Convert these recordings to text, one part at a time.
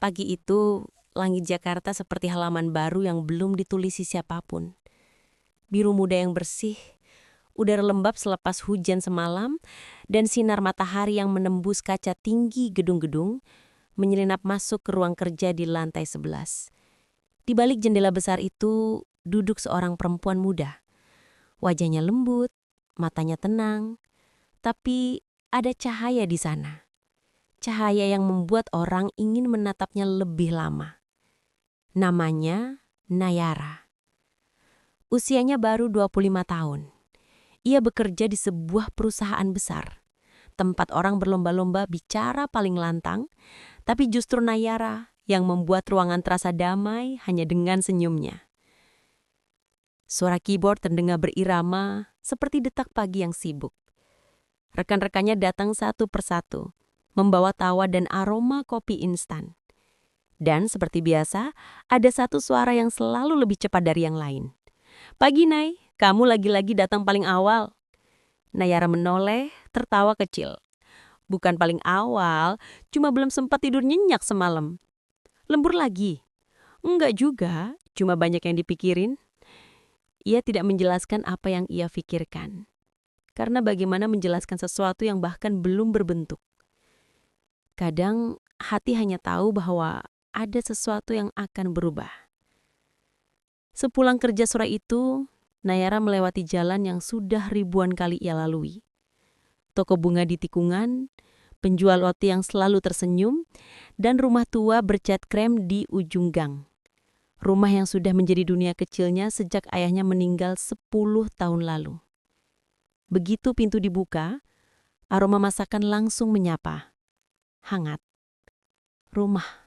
Pagi itu, langit Jakarta seperti halaman baru yang belum ditulisi siapapun. Biru muda yang bersih, udara lembab selepas hujan semalam, dan sinar matahari yang menembus kaca tinggi gedung-gedung menyelinap masuk ke ruang kerja di lantai 11. Di balik jendela besar itu, duduk seorang perempuan muda. Wajahnya lembut, matanya tenang, tapi ada cahaya di sana. Cahaya yang membuat orang ingin menatapnya lebih lama. Namanya Nayara. Usianya baru 25 tahun. Ia bekerja di sebuah perusahaan besar, tempat orang berlomba-lomba bicara paling lantang, tapi justru Nayara yang membuat ruangan terasa damai hanya dengan senyumnya. Suara keyboard terdengar berirama seperti detak pagi yang sibuk. Rekan-rekannya datang satu persatu, membawa tawa dan aroma kopi instan. Dan seperti biasa, ada satu suara yang selalu lebih cepat dari yang lain. "Pagi, Nay, kamu lagi-lagi datang paling awal." Nayara menoleh, tertawa kecil. "Bukan paling awal, cuma belum sempat tidur nyenyak semalam." "Lembur lagi?" "Enggak juga, cuma banyak yang dipikirin." Ia tidak menjelaskan apa yang ia pikirkan. Karena bagaimana menjelaskan sesuatu yang bahkan belum berbentuk. Kadang hati hanya tahu bahwa ada sesuatu yang akan berubah. Sepulang kerja sore itu, Nayara melewati jalan yang sudah ribuan kali ia lalui. Toko bunga di tikungan, penjual roti yang selalu tersenyum, dan rumah tua bercat krem di ujung gang. Rumah yang sudah menjadi dunia kecilnya sejak ayahnya meninggal 10 tahun lalu. Begitu pintu dibuka, aroma masakan langsung menyapa. Hangat. Rumah.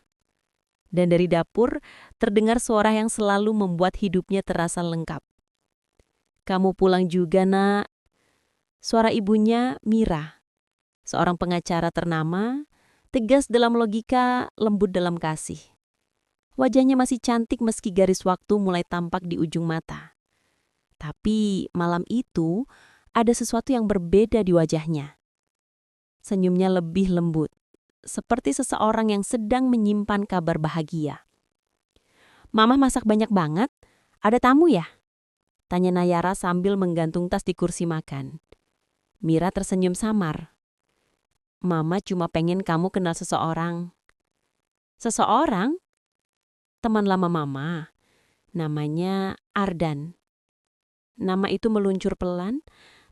Dan dari dapur, terdengar suara yang selalu membuat hidupnya terasa lengkap. "Kamu pulang juga, Nak." Suara ibunya, Mira. Seorang pengacara ternama, tegas dalam logika, lembut dalam kasih. Wajahnya masih cantik meski garis waktu mulai tampak di ujung mata. Tapi malam itu, ada sesuatu yang berbeda di wajahnya. Senyumnya lebih lembut, seperti seseorang yang sedang menyimpan kabar bahagia. "Mama masak banyak banget, ada tamu ya?" tanya Nayara sambil menggantung tas di kursi makan. Mira tersenyum samar. "Mama cuma pengen kamu kenal seseorang." "Seseorang?" "Teman lama Mama. Namanya Ardan." Nama itu meluncur pelan,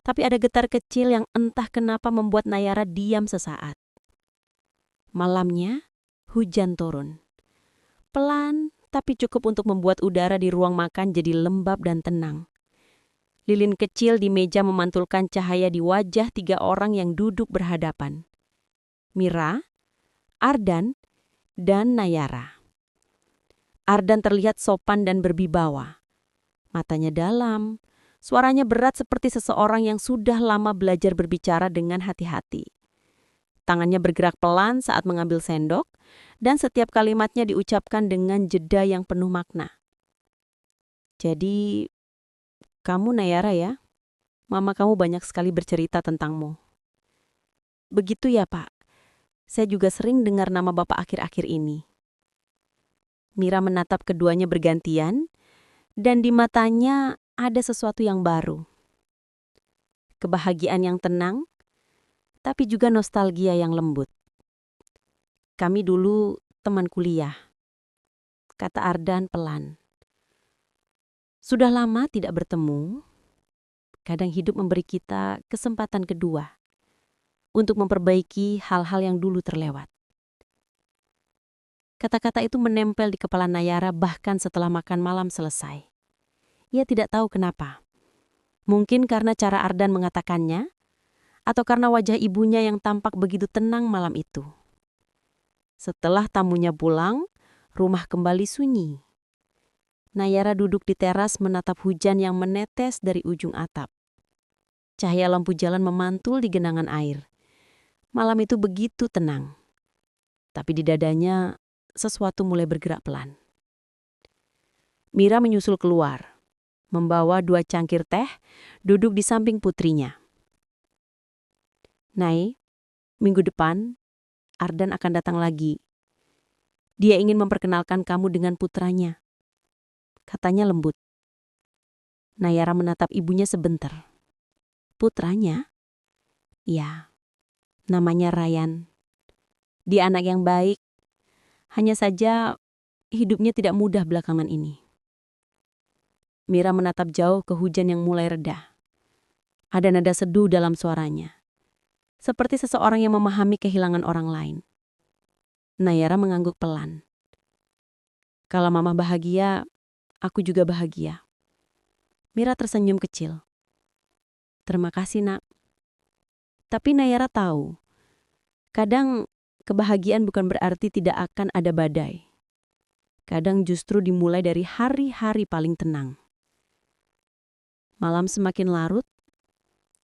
tapi ada getar kecil yang entah kenapa membuat Nayara diam sesaat. Malamnya, hujan turun. Pelan, tapi cukup untuk membuat udara di ruang makan jadi lembab dan tenang. Lilin kecil di meja memantulkan cahaya di wajah 3 orang yang duduk berhadapan. Mira, Ardan, dan Nayara. Ardan terlihat sopan dan berwibawa. Matanya dalam, suaranya berat seperti seseorang yang sudah lama belajar berbicara dengan hati-hati. Tangannya bergerak pelan saat mengambil sendok, dan setiap kalimatnya diucapkan dengan jeda yang penuh makna. "Jadi, kamu Nayara ya? Mama kamu banyak sekali bercerita tentangmu." "Begitu ya, Pak. Saya juga sering dengar nama Bapak akhir-akhir ini." Mira menatap keduanya bergantian, dan di matanya ada sesuatu yang baru. Kebahagiaan yang tenang, tapi juga nostalgia yang lembut. "Kami dulu teman kuliah," kata Ardan pelan. "Sudah lama tidak bertemu, kadang hidup memberi kita kesempatan kedua untuk memperbaiki hal-hal yang dulu terlewat." Kata-kata itu menempel di kepala Nayara bahkan setelah makan malam selesai. Ia tidak tahu kenapa. Mungkin karena cara Ardan mengatakannya, atau karena wajah ibunya yang tampak begitu tenang malam itu. Setelah tamunya pulang, rumah kembali sunyi. Nayara duduk di teras menatap hujan yang menetes dari ujung atap. Cahaya lampu jalan memantul di genangan air. Malam itu begitu tenang. Tapi di dadanya, sesuatu mulai bergerak pelan. Mira menyusul keluar, membawa 2 cangkir teh, duduk di samping putrinya. "Nay, minggu depan Ardan akan datang lagi. Dia ingin memperkenalkan kamu dengan putranya, katanya lembut. Nayara menatap ibunya sebentar. Putranya? Ya, namanya Ryan. Dia anak yang baik, hanya saja hidupnya tidak mudah belakangan ini. Mira menatap jauh ke hujan yang mulai reda. Ada nada seduh dalam suaranya, seperti seseorang yang memahami kehilangan orang lain. Nayara mengangguk pelan. Kalau mama bahagia, aku juga bahagia. Mira tersenyum kecil. Terima kasih, Nak. Tapi Nayara tahu, kadang kebahagiaan bukan berarti tidak akan ada badai. Kadang justru dimulai dari hari-hari paling tenang. Malam semakin larut.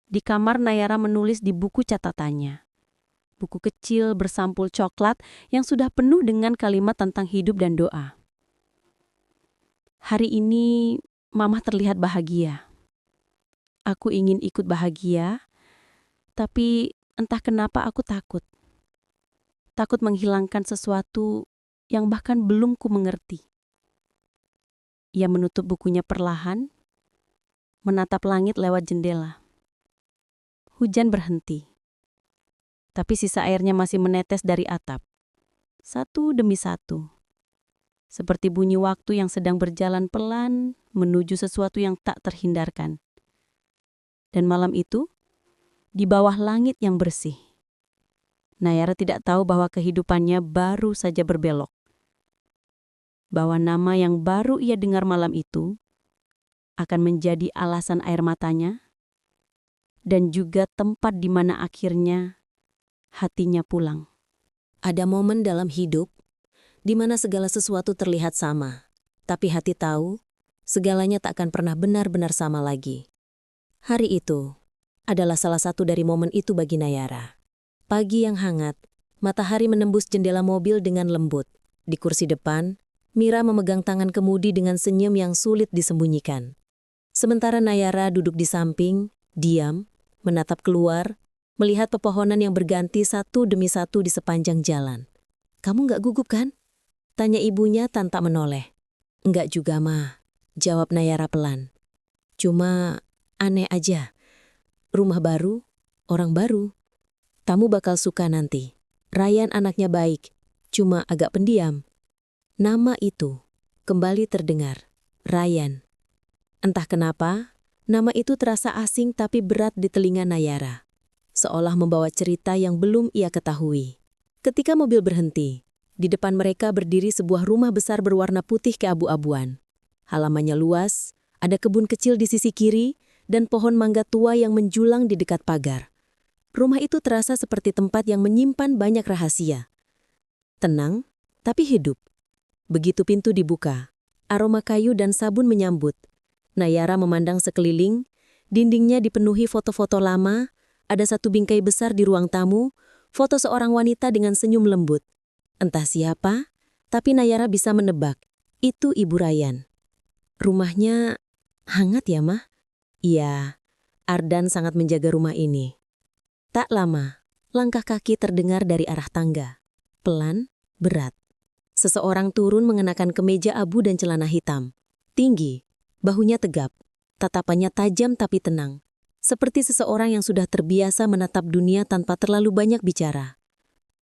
Di kamar Nayara menulis di buku catatannya. Buku kecil bersampul coklat yang sudah penuh dengan kalimat tentang hidup dan doa. Hari ini Mama terlihat bahagia. Aku ingin ikut bahagia, tapi entah kenapa aku takut. Takut menghilangkan sesuatu yang bahkan belum ku mengerti. Ia menutup bukunya perlahan, menatap langit lewat jendela. Hujan berhenti. Tapi sisa airnya masih menetes dari atap. Satu demi satu. Seperti bunyi waktu yang sedang berjalan pelan menuju sesuatu yang tak terhindarkan. Dan malam itu, di bawah langit yang bersih, Nayara tidak tahu bahwa kehidupannya baru saja berbelok. Bahwa nama yang baru ia dengar malam itu akan menjadi alasan air matanya dan juga tempat di mana akhirnya hatinya pulang. Ada momen dalam hidup di mana segala sesuatu terlihat sama, tapi hati tahu segalanya tak akan pernah benar-benar sama lagi. Hari itu adalah salah satu dari momen itu bagi Nayara. Pagi yang hangat, matahari menembus jendela mobil dengan lembut. Di kursi depan, Mira memegang tangan kemudi dengan senyum yang sulit disembunyikan. Sementara Nayara duduk di samping, diam, menatap keluar, melihat pepohonan yang berganti satu demi satu di sepanjang jalan. "Kamu nggak gugup kan?" tanya ibunya tanpa menoleh. "Nggak juga, Ma," jawab Nayara pelan. "Cuma aneh aja. Rumah baru, orang baru. Kamu bakal suka nanti. Ryan anaknya baik, cuma agak pendiam." Nama itu kembali terdengar, Ryan. Entah kenapa, nama itu terasa asing tapi berat di telinga Nayara. Seolah membawa cerita yang belum ia ketahui. Ketika mobil berhenti, di depan mereka berdiri sebuah rumah besar berwarna putih keabu-abuan. Halamannya luas, ada kebun kecil di sisi kiri, dan pohon mangga tua yang menjulang di dekat pagar. Rumah itu terasa seperti tempat yang menyimpan banyak rahasia. Tenang, tapi hidup. Begitu pintu dibuka, aroma kayu dan sabun menyambut. Nayara memandang sekeliling, dindingnya dipenuhi foto-foto lama. Ada satu bingkai besar di ruang tamu, foto seorang wanita dengan senyum lembut. Entah siapa, tapi Nayara bisa menebak, itu Ibu Ryan. Rumahnya hangat ya, Mah? Iya, Ardan sangat menjaga rumah ini. Tak lama, langkah kaki terdengar dari arah tangga. Pelan, berat. Seseorang turun mengenakan kemeja abu dan celana hitam. Tinggi, bahunya tegap, tatapannya tajam tapi tenang. Seperti seseorang yang sudah terbiasa menatap dunia tanpa terlalu banyak bicara.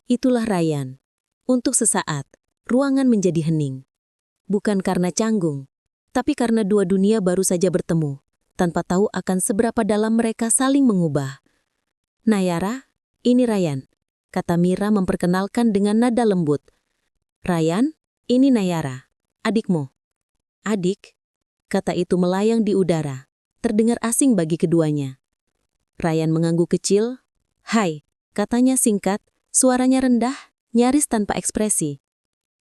Itulah Ryan. Untuk sesaat, ruangan menjadi hening. Bukan karena canggung, tapi karena dua dunia baru saja bertemu, tanpa tahu akan seberapa dalam mereka saling mengubah. "Nayara, ini Ryan," kata Mira memperkenalkan dengan nada lembut. "Ryan, ini Nayara, adikmu." "Adik?" kata itu melayang di udara. Terdengar asing bagi keduanya. Ryan mengangguk kecil. "Hai," katanya singkat, suaranya rendah, nyaris tanpa ekspresi.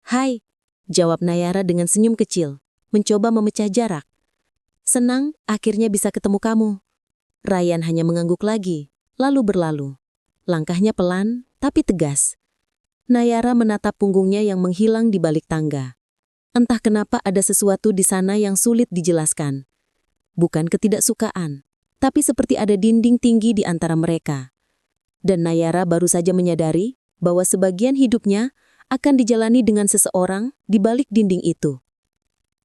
"Hai," jawab Nayara dengan senyum kecil, mencoba memecah jarak. "Senang akhirnya bisa ketemu kamu." Ryan hanya mengangguk lagi, lalu berlalu. Langkahnya pelan, tapi tegas. Nayara menatap punggungnya yang menghilang di balik tangga. Entah kenapa ada sesuatu di sana yang sulit dijelaskan. Bukan ketidaksukaan, tapi seperti ada dinding tinggi di antara mereka. Dan Nayara baru saja menyadari bahwa sebagian hidupnya akan dijalani dengan seseorang di balik dinding itu.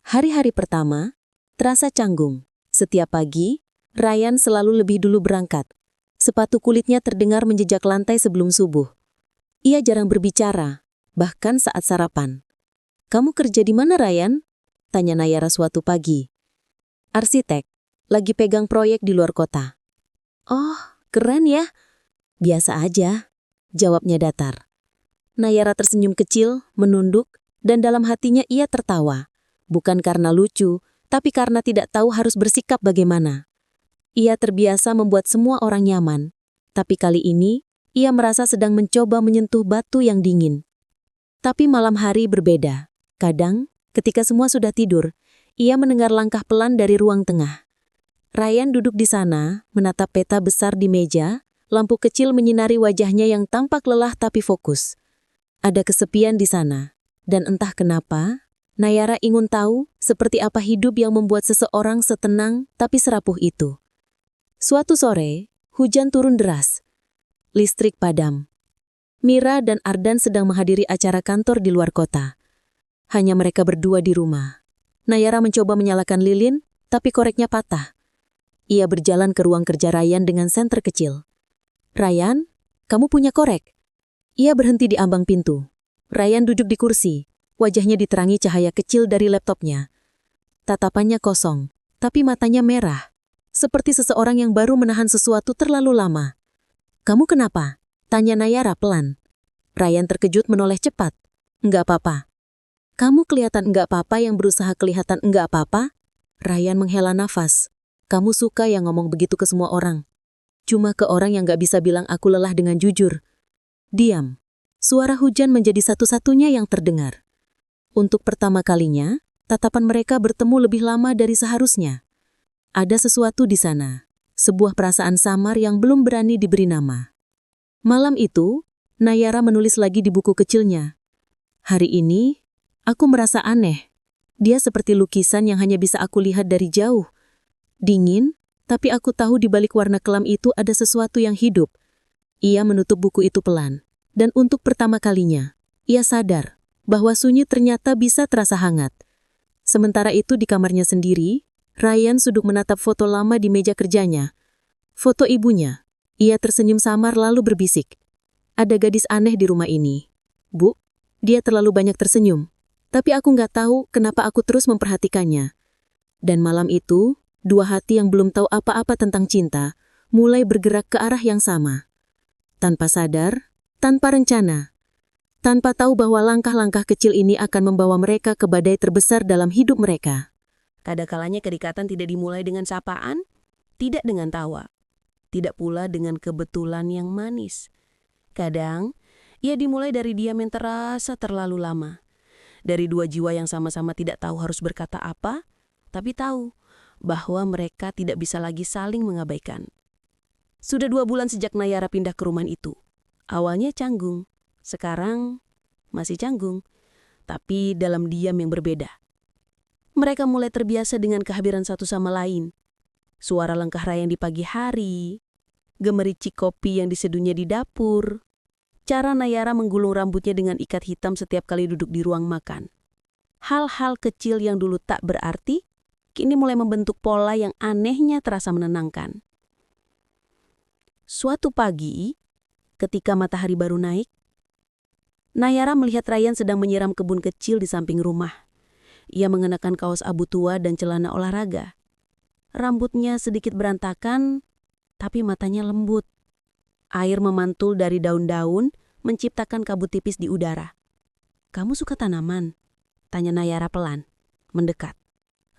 Hari-hari pertama terasa canggung. Setiap pagi, Ryan selalu lebih dulu berangkat. Sepatu kulitnya terdengar menjejak lantai sebelum subuh. Ia jarang berbicara, bahkan saat sarapan. "Kamu kerja di mana, Ryan?" tanya Nayara suatu pagi. "Arsitek, lagi pegang proyek di luar kota." "Oh, keren ya." "Biasa aja," jawabnya datar. Nayara tersenyum kecil, menunduk, dan dalam hatinya ia tertawa. Bukan karena lucu, tapi karena tidak tahu harus bersikap bagaimana. Ia terbiasa membuat semua orang nyaman, tapi kali ini ia merasa sedang mencoba menyentuh batu yang dingin. Tapi malam hari berbeda. Kadang, ketika semua sudah tidur, ia mendengar langkah pelan dari ruang tengah. Ryan duduk di sana, menatap peta besar di meja, lampu kecil menyinari wajahnya yang tampak lelah tapi fokus. Ada kesepian di sana, dan entah kenapa, Nayara ingin tahu seperti apa hidup yang membuat seseorang setenang tapi serapuh itu. Suatu sore, hujan turun deras. Listrik padam. Mira dan Ardan sedang menghadiri acara kantor di luar kota. Hanya mereka berdua di rumah. Nayara mencoba menyalakan lilin, tapi koreknya patah. Ia berjalan ke ruang kerja Ryan dengan senter kecil. "Ryan, kamu punya korek?" Ia berhenti di ambang pintu. Ryan duduk di kursi. Wajahnya diterangi cahaya kecil dari laptopnya. Tatapannya kosong, tapi matanya merah. Seperti seseorang yang baru menahan sesuatu terlalu lama. "Kamu kenapa?" tanya Nayara pelan. Ryan terkejut menoleh cepat. "Enggak apa-apa." "Kamu kelihatan enggak apa-apa yang berusaha kelihatan enggak apa-apa?" Ryan menghela nafas. "Kamu suka yang ngomong begitu ke semua orang. Cuma ke orang yang gak bisa bilang aku lelah dengan jujur." Diam. Suara hujan menjadi satu-satunya yang terdengar. Untuk pertama kalinya, tatapan mereka bertemu lebih lama dari seharusnya. Ada sesuatu di sana, sebuah perasaan samar yang belum berani diberi nama. Malam itu, Nayara menulis lagi di buku kecilnya. "Hari ini, aku merasa aneh. Dia seperti lukisan yang hanya bisa aku lihat dari jauh. Dingin, tapi aku tahu di balik warna kelam itu ada sesuatu yang hidup." Ia menutup buku itu pelan, dan untuk pertama kalinya, ia sadar bahwa sunyi ternyata bisa terasa hangat. Sementara itu di kamarnya sendiri, Ryan duduk menatap foto lama di meja kerjanya. Foto ibunya. Ia tersenyum samar lalu berbisik. "Ada gadis aneh di rumah ini. Bu, dia terlalu banyak tersenyum. Tapi aku nggak tahu kenapa aku terus memperhatikannya." Dan malam itu, dua hati yang belum tahu apa-apa tentang cinta, mulai bergerak ke arah yang sama. Tanpa sadar, tanpa rencana. Tanpa tahu bahwa langkah-langkah kecil ini akan membawa mereka ke badai terbesar dalam hidup mereka. Kadakalanya kedekatan tidak dimulai dengan sapaan, tidak dengan tawa, tidak pula dengan kebetulan yang manis. Kadang, ia dimulai dari diam yang terasa terlalu lama. Dari dua jiwa yang sama-sama tidak tahu harus berkata apa, tapi tahu bahwa mereka tidak bisa lagi saling mengabaikan. Sudah 2 bulan sejak Nayara pindah ke rumah itu. Awalnya canggung, sekarang masih canggung, tapi dalam diam yang berbeda. Mereka mulai terbiasa dengan kehadiran satu sama lain. Suara langkah Ryan di pagi hari, gemericik kopi yang diseduhnya di dapur, cara Nayara menggulung rambutnya dengan ikat hitam setiap kali duduk di ruang makan. Hal-hal kecil yang dulu tak berarti, kini mulai membentuk pola yang anehnya terasa menenangkan. Suatu pagi, ketika matahari baru naik, Nayara melihat Ryan sedang menyiram kebun kecil di samping rumah. Ia mengenakan kaos abu tua dan celana olahraga. Rambutnya sedikit berantakan, tapi matanya lembut. Air memantul dari daun-daun, menciptakan kabut tipis di udara. "Kamu suka tanaman?" tanya Nayara pelan, mendekat.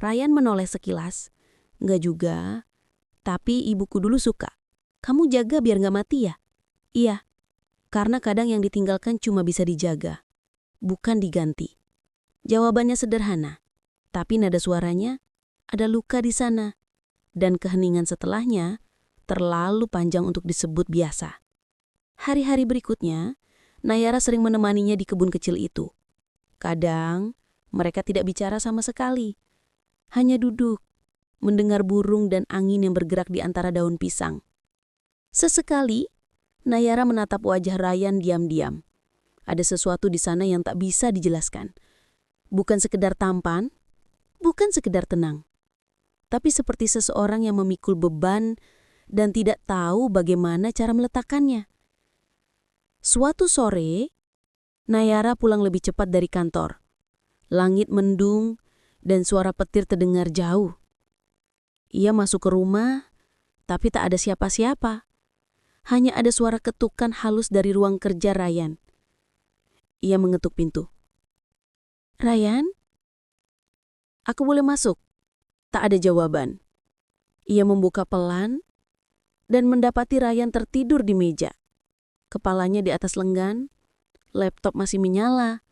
Ryan menoleh sekilas. "Enggak juga, tapi ibuku dulu suka." "Kamu jaga biar gak mati ya?" "Iya, karena kadang yang ditinggalkan cuma bisa dijaga, bukan diganti." Jawabannya sederhana, tapi nada suaranya ada luka di sana, dan keheningan setelahnya terlalu panjang untuk disebut biasa. Hari-hari berikutnya, Nayara sering menemaninya di kebun kecil itu. Kadang, mereka tidak bicara sama sekali. Hanya duduk, mendengar burung dan angin yang bergerak di antara daun pisang. Sesekali, Nayara menatap wajah Ryan diam-diam. Ada sesuatu di sana yang tak bisa dijelaskan. Bukan sekedar tampan, bukan sekedar tenang, tapi seperti seseorang yang memikul beban dan tidak tahu bagaimana cara meletakkannya. Suatu sore, Nayara pulang lebih cepat dari kantor. Langit mendung dan suara petir terdengar jauh. Ia masuk ke rumah, tapi tak ada siapa-siapa. Hanya ada suara ketukan halus dari ruang kerja Ryan. Ia mengetuk pintu. "Ryan? Aku boleh masuk?" Tak ada jawaban. Ia membuka pelan dan mendapati Ryan tertidur di meja. Kepalanya di atas lengan, laptop masih menyala.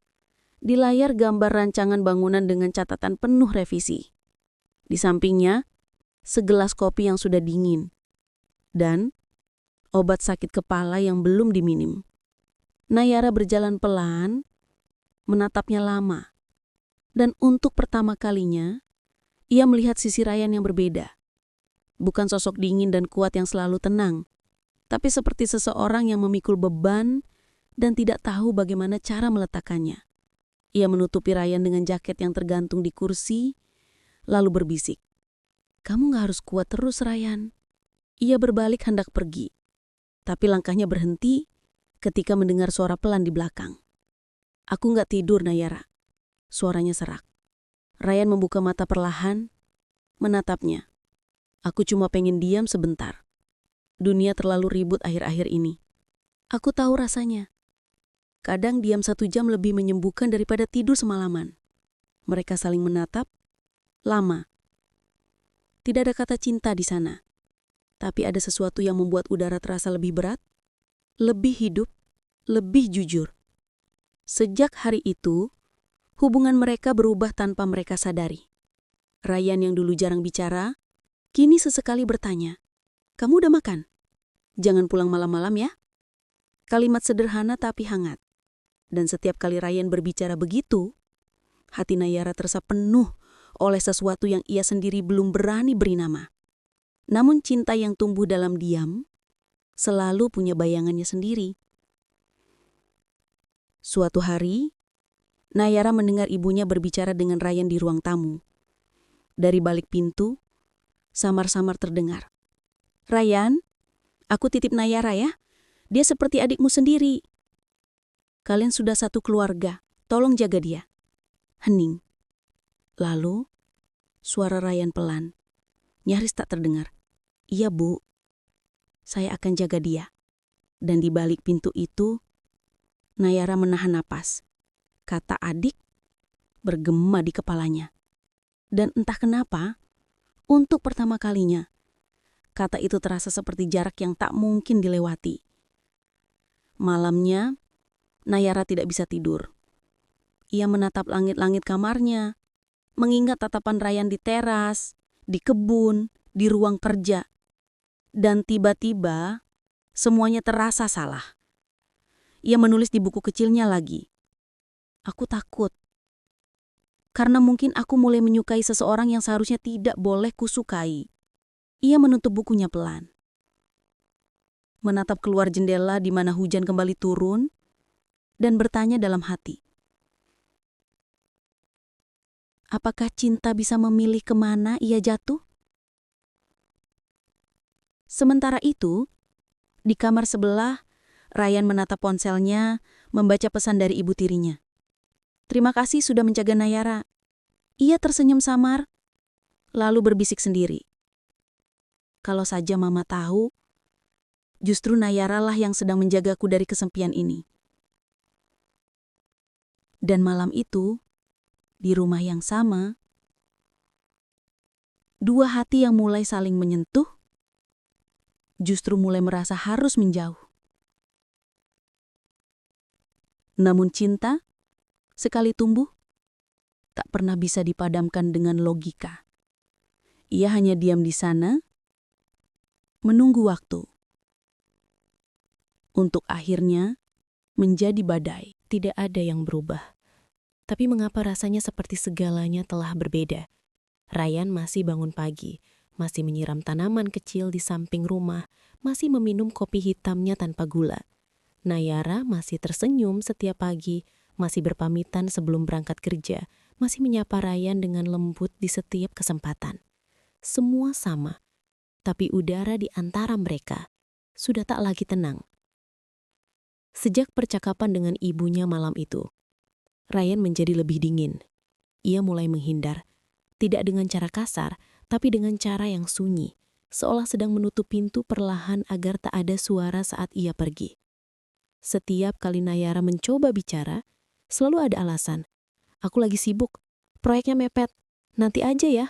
Di layar gambar rancangan bangunan dengan catatan penuh revisi. Di sampingnya, segelas kopi yang sudah dingin. Dan obat sakit kepala yang belum diminum. Nayara berjalan pelan, menatapnya lama. Dan untuk pertama kalinya, ia melihat sisi Ryan yang berbeda. Bukan sosok dingin dan kuat yang selalu tenang, tapi seperti seseorang yang memikul beban dan tidak tahu bagaimana cara meletakkannya. Ia menutupi Ryan dengan jaket yang tergantung di kursi, lalu berbisik. "Kamu gak harus kuat terus, Ryan." Ia berbalik hendak pergi, tapi langkahnya berhenti ketika mendengar suara pelan di belakang. "Aku gak tidur, Nayara." Suaranya serak. Ryan membuka mata perlahan, menatapnya. "Aku cuma pengen diam sebentar. Dunia terlalu ribut akhir-akhir ini. Aku tahu rasanya. Kadang diam 1 jam lebih menyembuhkan daripada tidur semalaman." Mereka saling menatap, lama. Tidak ada kata cinta di sana. Tapi ada sesuatu yang membuat udara terasa lebih berat, lebih hidup, lebih jujur. Sejak hari itu, hubungan mereka berubah tanpa mereka sadari. Ryan yang dulu jarang bicara, kini sesekali bertanya, "Kamu udah makan? Jangan pulang malam-malam ya." Kalimat sederhana tapi hangat. Dan setiap kali Ryan berbicara begitu, hati Nayara terasa penuh oleh sesuatu yang ia sendiri belum berani beri nama. Namun cinta yang tumbuh dalam diam selalu punya bayangannya sendiri. Suatu hari, Nayara mendengar ibunya berbicara dengan Ryan di ruang tamu. Dari balik pintu, samar-samar terdengar, "Ryan, aku titip Nayara ya. Dia seperti adikmu sendiri. Kalian sudah satu keluarga, tolong jaga dia." Hening. Lalu, suara Ryan pelan, nyaris tak terdengar. "Iya, Bu. Saya akan jaga dia." Dan di balik pintu itu, Nayara menahan napas. Kata adik bergema di kepalanya. Dan entah kenapa, untuk pertama kalinya, kata itu terasa seperti jarak yang tak mungkin dilewati. Malamnya, Nayara tidak bisa tidur. Ia menatap langit-langit kamarnya, mengingat tatapan Ryan di teras, di kebun, di ruang kerja. Dan tiba-tiba, semuanya terasa salah. Ia menulis di buku kecilnya lagi. "Aku takut. Karena mungkin aku mulai menyukai seseorang yang seharusnya tidak boleh kusukai." Ia menutup bukunya pelan. Menatap keluar jendela di mana hujan kembali turun, dan bertanya dalam hati, apakah cinta bisa memilih kemana ia jatuh? Sementara itu, di kamar sebelah, Ryan menatap ponselnya, membaca pesan dari ibu tirinya. "Terima kasih sudah menjaga Nayara." Ia tersenyum samar, lalu berbisik sendiri. "Kalau saja Mama tahu, justru Nayara lah yang sedang menjagaku dari kesepian ini." Dan malam itu, di rumah yang sama, dua hati yang mulai saling menyentuh, justru mulai merasa harus menjauh. Namun cinta, sekali tumbuh, tak pernah bisa dipadamkan dengan logika. Ia hanya diam di sana, menunggu waktu, untuk akhirnya menjadi badai. Tidak ada yang berubah. Tapi mengapa rasanya seperti segalanya telah berbeda? Ryan masih bangun pagi, masih menyiram tanaman kecil di samping rumah, masih meminum kopi hitamnya tanpa gula. Nayara masih tersenyum setiap pagi, masih berpamitan sebelum berangkat kerja, masih menyapa Ryan dengan lembut di setiap kesempatan. Semua sama, tapi udara di antara mereka sudah tak lagi tenang. Sejak percakapan dengan ibunya malam itu, Ryan menjadi lebih dingin. Ia mulai menghindar, tidak dengan cara kasar, tapi dengan cara yang sunyi, seolah sedang menutup pintu perlahan agar tak ada suara saat ia pergi. Setiap kali Nayara mencoba bicara, selalu ada alasan. Aku lagi sibuk, proyeknya mepet, nanti aja ya.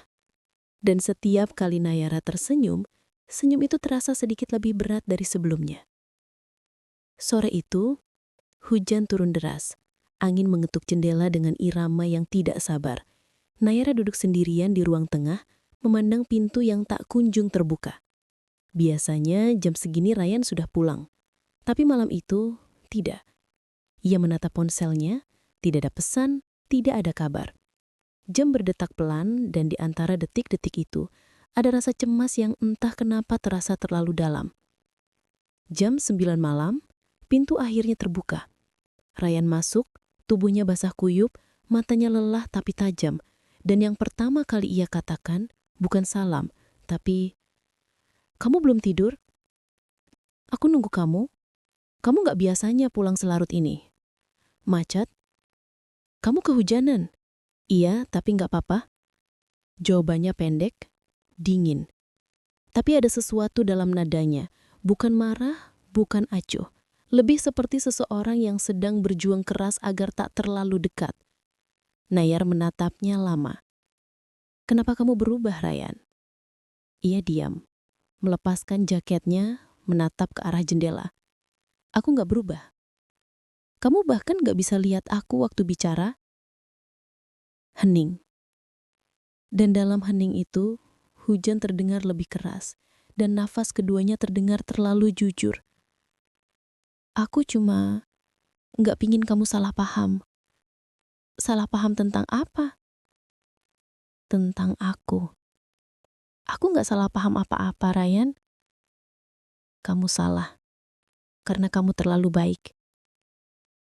Dan setiap kali Nayara tersenyum, senyum itu terasa sedikit lebih berat dari sebelumnya. Sore itu, hujan turun deras. Angin mengetuk jendela dengan irama yang tidak sabar. Nayara duduk sendirian di ruang tengah, memandang pintu yang tak kunjung terbuka. Biasanya jam segini Ryan sudah pulang. Tapi malam itu, tidak. Ia menatap ponselnya, tidak ada pesan, tidak ada kabar. Jam berdetak pelan dan di antara detik-detik itu, ada rasa cemas yang entah kenapa terasa terlalu dalam. Jam 9 malam, pintu akhirnya terbuka. Ryan masuk, tubuhnya basah kuyup, matanya lelah tapi tajam. Dan yang pertama kali ia katakan, bukan salam, tapi, "Kamu belum tidur? Aku nunggu kamu. Kamu gak biasanya pulang selarut ini." "Macet? Kamu kehujanan?" "Iya, tapi gak apa-apa." Jawabannya pendek, dingin. Tapi ada sesuatu dalam nadanya, bukan marah, bukan acuh. Lebih seperti seseorang yang sedang berjuang keras agar tak terlalu dekat. Nayar menatapnya lama. "Kenapa kamu berubah, Ryan?" Ia diam, melepaskan jaketnya, menatap ke arah jendela. "Aku gak berubah. Kamu bahkan gak bisa lihat aku waktu bicara." Hening. Dan dalam hening itu, hujan terdengar lebih keras, dan nafas keduanya terdengar terlalu jujur. "Aku cuma gak pingin kamu salah paham." "Salah paham tentang apa?" "Tentang aku." "Aku gak salah paham apa-apa, Ryan." "Kamu salah, karena kamu terlalu baik."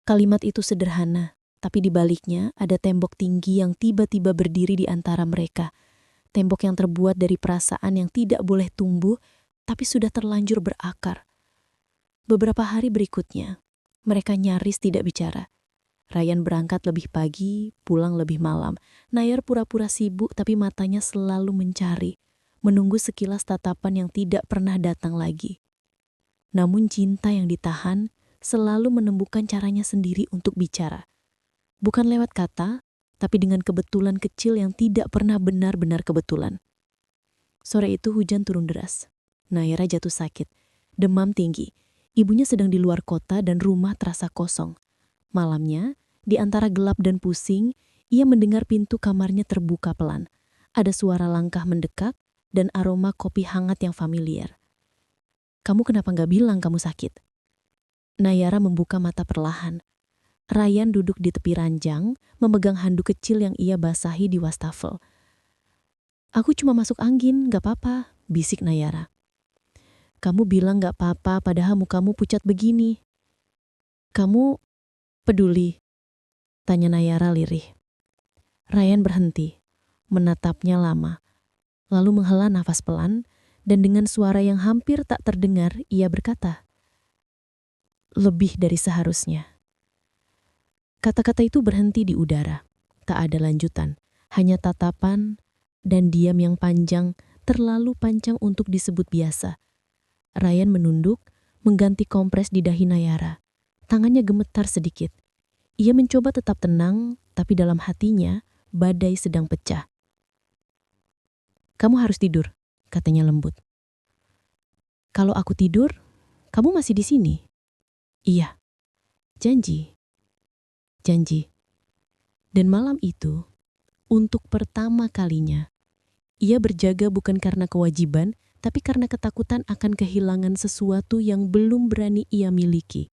Kalimat itu sederhana, tapi di baliknya ada tembok tinggi yang tiba-tiba berdiri di antara mereka. Tembok yang terbuat dari perasaan yang tidak boleh tumbuh, tapi sudah terlanjur berakar. Beberapa hari berikutnya, mereka nyaris tidak bicara. Ryan berangkat lebih pagi, pulang lebih malam. Nayar pura-pura sibuk tapi matanya selalu mencari, menunggu sekilas tatapan yang tidak pernah datang lagi. Namun cinta yang ditahan selalu menemukan caranya sendiri untuk bicara. Bukan lewat kata, tapi dengan kebetulan kecil yang tidak pernah benar-benar kebetulan. Sore itu hujan turun deras. Nayara jatuh sakit, demam tinggi. Ibunya sedang di luar kota dan rumah terasa kosong. Malamnya, di antara gelap dan pusing, ia mendengar pintu kamarnya terbuka pelan. Ada suara langkah mendekat dan aroma kopi hangat yang familiar. "Kamu kenapa gak bilang kamu sakit?" Nayara membuka mata perlahan. Ryan duduk di tepi ranjang, memegang handuk kecil yang ia basahi di wastafel. "Aku cuma masuk angin, gak apa-apa," bisik Nayara. "Kamu bilang gak apa-apa padahal mukamu pucat begini." "Kamu peduli?" tanya Nayara lirih. Ryan berhenti, menatapnya lama, lalu menghela nafas pelan, dan dengan suara yang hampir tak terdengar, ia berkata, "Lebih dari seharusnya." Kata-kata itu berhenti di udara. Tak ada lanjutan, hanya tatapan dan diam yang panjang, terlalu panjang untuk disebut biasa. Ryan menunduk, mengganti kompres di dahi Nayara. Tangannya gemetar sedikit. Ia mencoba tetap tenang, tapi dalam hatinya, badai sedang pecah. "Kamu harus tidur," katanya lembut. "Kalau aku tidur, kamu masih di sini?" "Iya." "Janji." "Janji." Dan malam itu, untuk pertama kalinya, ia berjaga bukan karena kewajiban, tapi karena ketakutan akan kehilangan sesuatu yang belum berani ia miliki.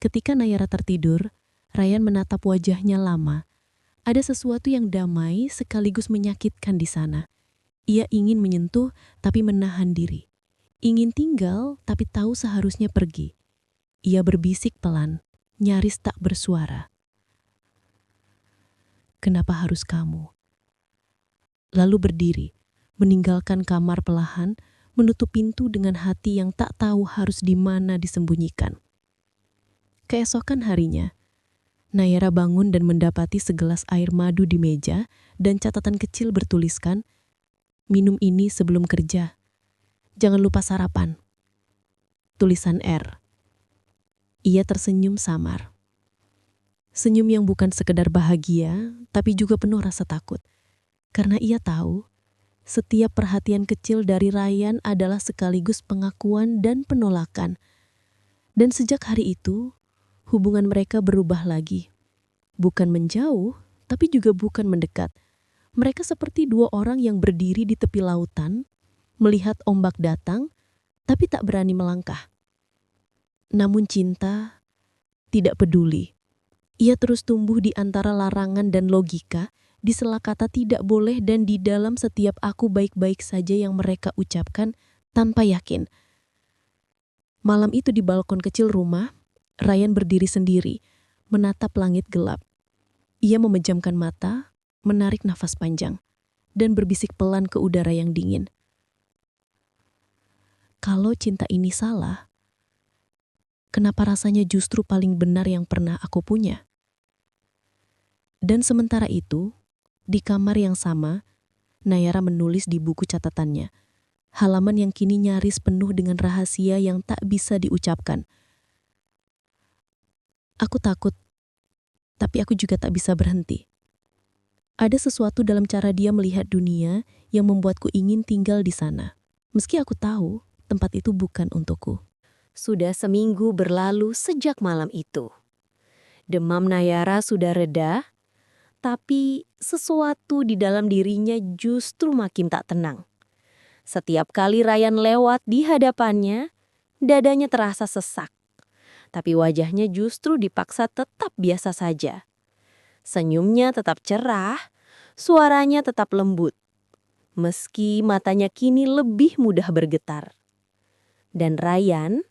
Ketika Nayara tertidur, Ryan menatap wajahnya lama. Ada sesuatu yang damai sekaligus menyakitkan di sana. Ia ingin menyentuh tapi menahan diri. Ingin tinggal tapi tahu seharusnya pergi. Ia berbisik pelan, nyaris tak bersuara. Kenapa harus kamu? Lalu berdiri, meninggalkan kamar perlahan, menutup pintu dengan hati yang tak tahu harus di mana disembunyikan. Keesokan harinya, Nayara bangun dan mendapati segelas air madu di meja dan catatan kecil bertuliskan, "Minum ini sebelum kerja. Jangan lupa sarapan." Tulisan R. Ia tersenyum samar. Senyum yang bukan sekedar bahagia, tapi juga penuh rasa takut. Karena ia tahu, setiap perhatian kecil dari Ryan adalah sekaligus pengakuan dan penolakan. Dan sejak hari itu, hubungan mereka berubah lagi. Bukan menjauh, tapi juga bukan mendekat. Mereka seperti dua orang yang berdiri di tepi lautan, melihat ombak datang, tapi tak berani melangkah. Namun cinta tidak peduli. Ia terus tumbuh di antara larangan dan logika, di sela kata tidak boleh dan di dalam setiap aku baik-baik saja yang mereka ucapkan tanpa yakin. Malam itu di balkon kecil rumah, Ryan berdiri sendiri, menatap langit gelap. Ia memejamkan mata, menarik nafas panjang, dan berbisik pelan ke udara yang dingin. Kalau cinta ini salah, kenapa rasanya justru paling benar yang pernah aku punya? Dan sementara itu, di kamar yang sama, Nayara menulis di buku catatannya, halaman yang kini nyaris penuh dengan rahasia yang tak bisa diucapkan. Aku takut, tapi aku juga tak bisa berhenti. Ada sesuatu dalam cara dia melihat dunia yang membuatku ingin tinggal di sana. Meski aku tahu tempat itu bukan untukku. Sudah seminggu berlalu sejak malam itu. Demam Nayara sudah reda, tapi sesuatu di dalam dirinya justru makin tak tenang. Setiap kali Ryan lewat di hadapannya, dadanya terasa sesak. Tapi wajahnya justru dipaksa tetap biasa saja. Senyumnya tetap cerah, suaranya tetap lembut. Meski matanya kini lebih mudah bergetar. Dan Ryan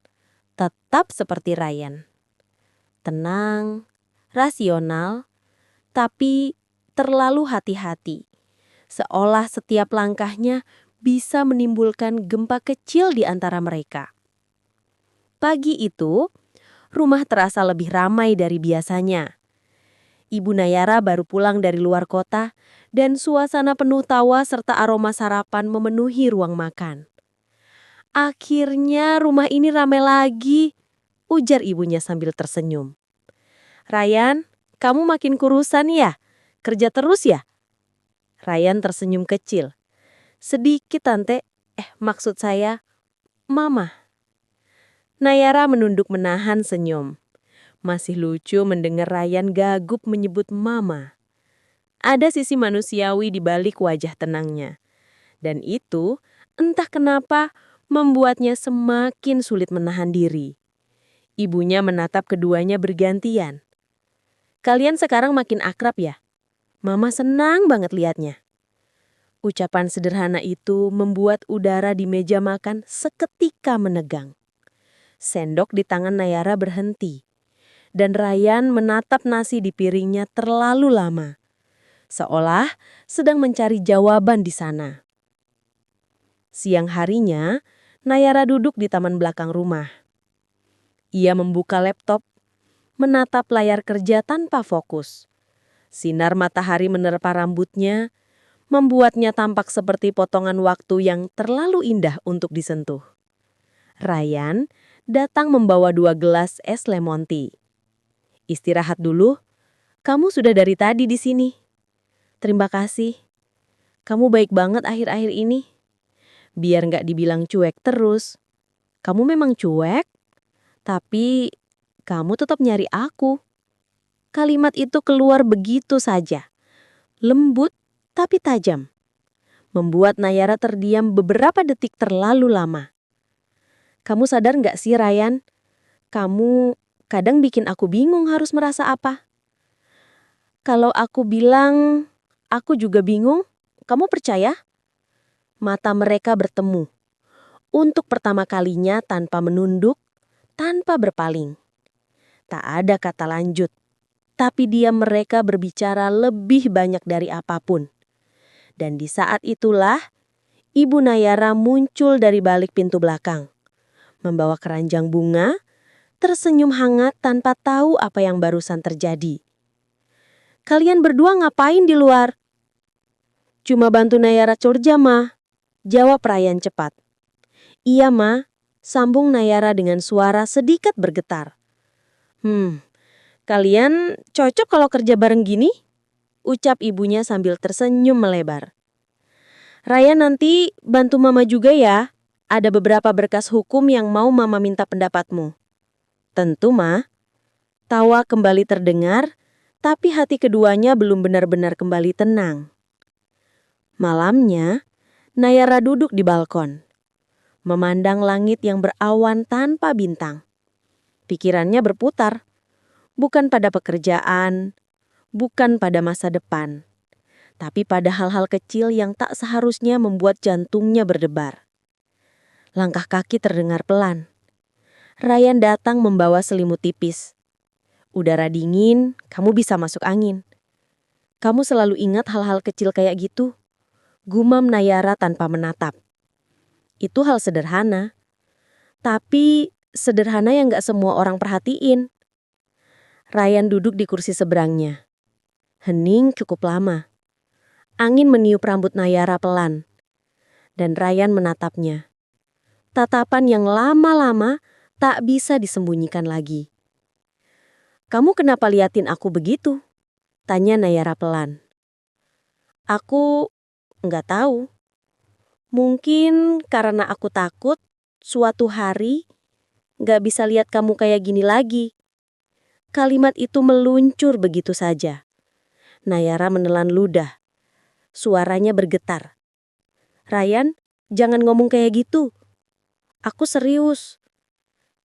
tetap seperti Ryan. Tenang, rasional, tapi terlalu hati-hati. Seolah setiap langkahnya bisa menimbulkan gempa kecil di antara mereka. Pagi itu, rumah terasa lebih ramai dari biasanya. Ibu Nayara baru pulang dari luar kota dan suasana penuh tawa serta aroma sarapan memenuhi ruang makan. "Akhirnya rumah ini ramai lagi," ujar ibunya sambil tersenyum. "Ryan, kamu makin kurusan ya? Kerja terus ya?" Ryan tersenyum kecil. "Sedikit, Tante. Maksud saya, Mama." Nayara menunduk menahan senyum. Masih lucu mendengar Ryan gagup menyebut Mama. Ada sisi manusiawi di balik wajah tenangnya. Dan itu, entah kenapa, membuatnya semakin sulit menahan diri. Ibunya menatap keduanya bergantian. "Kalian sekarang makin akrab ya? Mama senang banget liatnya." Ucapan sederhana itu membuat udara di meja makan seketika menegang. Sendok di tangan Nayara berhenti. Dan Ryan menatap nasi di piringnya terlalu lama. Seolah sedang mencari jawaban di sana. Siang harinya, Nayara duduk di taman belakang rumah. Ia membuka laptop, menatap layar kerja tanpa fokus. Sinar matahari menerpa rambutnya, membuatnya tampak seperti potongan waktu yang terlalu indah untuk disentuh. Ryan datang membawa 2 gelas es lemon tea. "Istirahat dulu, kamu sudah dari tadi di sini." "Terima kasih. Kamu baik banget akhir-akhir ini." "Biar nggak dibilang cuek terus." "Kamu memang cuek, tapi kamu tetap nyari aku." Kalimat itu keluar begitu saja. Lembut tapi tajam. Membuat Nayara terdiam beberapa detik terlalu lama. "Kamu sadar nggak sih, Ryan? Kamu kadang bikin aku bingung harus merasa apa. Kalau aku bilang aku juga bingung, kamu percaya?" Mata mereka bertemu. Untuk pertama kalinya tanpa menunduk, tanpa berpaling. Tak ada kata lanjut. Tapi diam mereka berbicara lebih banyak dari apapun. Dan di saat itulah, Ibu Nayara muncul dari balik pintu belakang. Membawa keranjang bunga, tersenyum hangat tanpa tahu apa yang barusan terjadi. "Kalian berdua ngapain di luar?" "Cuma bantu Nayara Chorja, Ma," jawab Ryan cepat. "Iya, Ma," sambung Nayara dengan suara sedikit bergetar. "Kalian cocok kalau kerja bareng gini?" ucap ibunya sambil tersenyum melebar. "Ryan nanti bantu Mama juga ya. Ada beberapa berkas hukum yang mau Mama minta pendapatmu." "Tentu, Ma." Tawa kembali terdengar, tapi hati keduanya belum benar-benar kembali tenang. Malamnya, Nayara duduk di balkon, memandang langit yang berawan tanpa bintang. Pikirannya berputar, bukan pada pekerjaan, bukan pada masa depan, tapi pada hal-hal kecil yang tak seharusnya membuat jantungnya berdebar. Langkah kaki terdengar pelan. Ryan datang membawa selimut tipis. "Udara dingin, kamu bisa masuk angin." "Kamu selalu ingat hal-hal kecil kayak gitu," gumam Nayara tanpa menatap. "Itu hal sederhana. Tapi sederhana yang gak semua orang perhatiin." Ryan duduk di kursi seberangnya. Hening cukup lama. Angin meniup rambut Nayara pelan. Dan Ryan menatapnya. Tatapan yang lama-lama tak bisa disembunyikan lagi. "Kamu kenapa liatin aku begitu?" tanya Nayara pelan. "Aku nggak tahu. Mungkin karena aku takut suatu hari nggak bisa lihat kamu kayak gini lagi." Kalimat itu meluncur begitu saja. Nayara menelan ludah. Suaranya bergetar. "Ryan, jangan ngomong kayak gitu. Aku serius.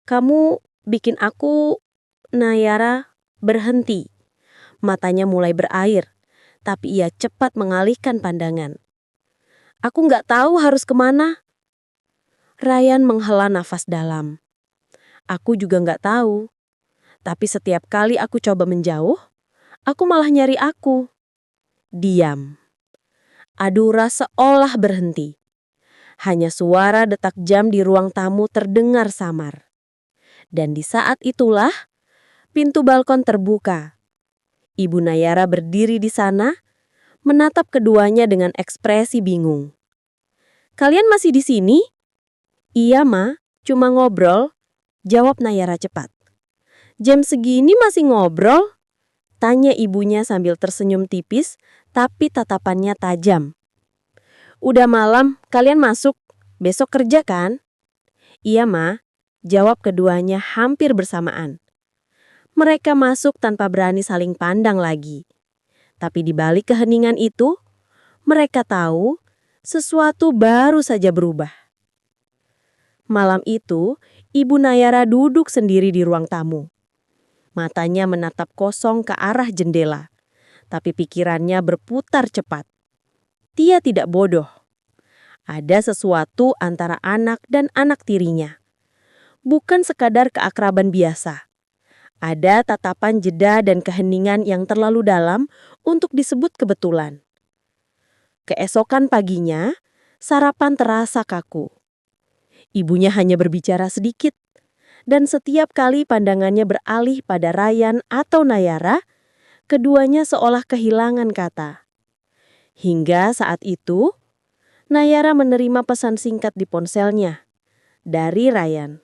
Kamu bikin aku..." Nayara berhenti. Matanya mulai berair, tapi ia cepat mengalihkan pandangan. "Aku nggak tahu harus kemana." Ryan menghela nafas dalam. "Aku juga nggak tahu. Tapi setiap kali aku coba menjauh, aku malah nyari aku." Diam. Adura seolah berhenti. Hanya suara detak jam di ruang tamu terdengar samar. Dan di saat itulah, pintu balkon terbuka. Ibu Nayara berdiri di sana, menatap keduanya dengan ekspresi bingung. "Kalian masih di sini?" "Iya, Ma, cuma ngobrol," jawab Nayara cepat. "Jam segini masih ngobrol?" tanya ibunya sambil tersenyum tipis, tapi tatapannya tajam. "Udah malam, kalian masuk. Besok kerja kan?" "Iya, Ma," jawab keduanya hampir bersamaan. Mereka masuk tanpa berani saling pandang lagi. Tapi di balik keheningan itu, mereka tahu sesuatu baru saja berubah. Malam itu, Ibu Nayara duduk sendiri di ruang tamu. Matanya menatap kosong ke arah jendela, tapi pikirannya berputar cepat. Dia tidak bodoh. Ada sesuatu antara anak dan anak tirinya. Bukan sekadar keakraban biasa. Ada tatapan jeda dan keheningan yang terlalu dalam untuk disebut kebetulan. Keesokan paginya, sarapan terasa kaku. Ibunya hanya berbicara sedikit. Dan setiap kali pandangannya beralih pada Ryan atau Nayara, keduanya seolah kehilangan kata. Hingga saat itu, Nayara menerima pesan singkat di ponselnya dari Ryan.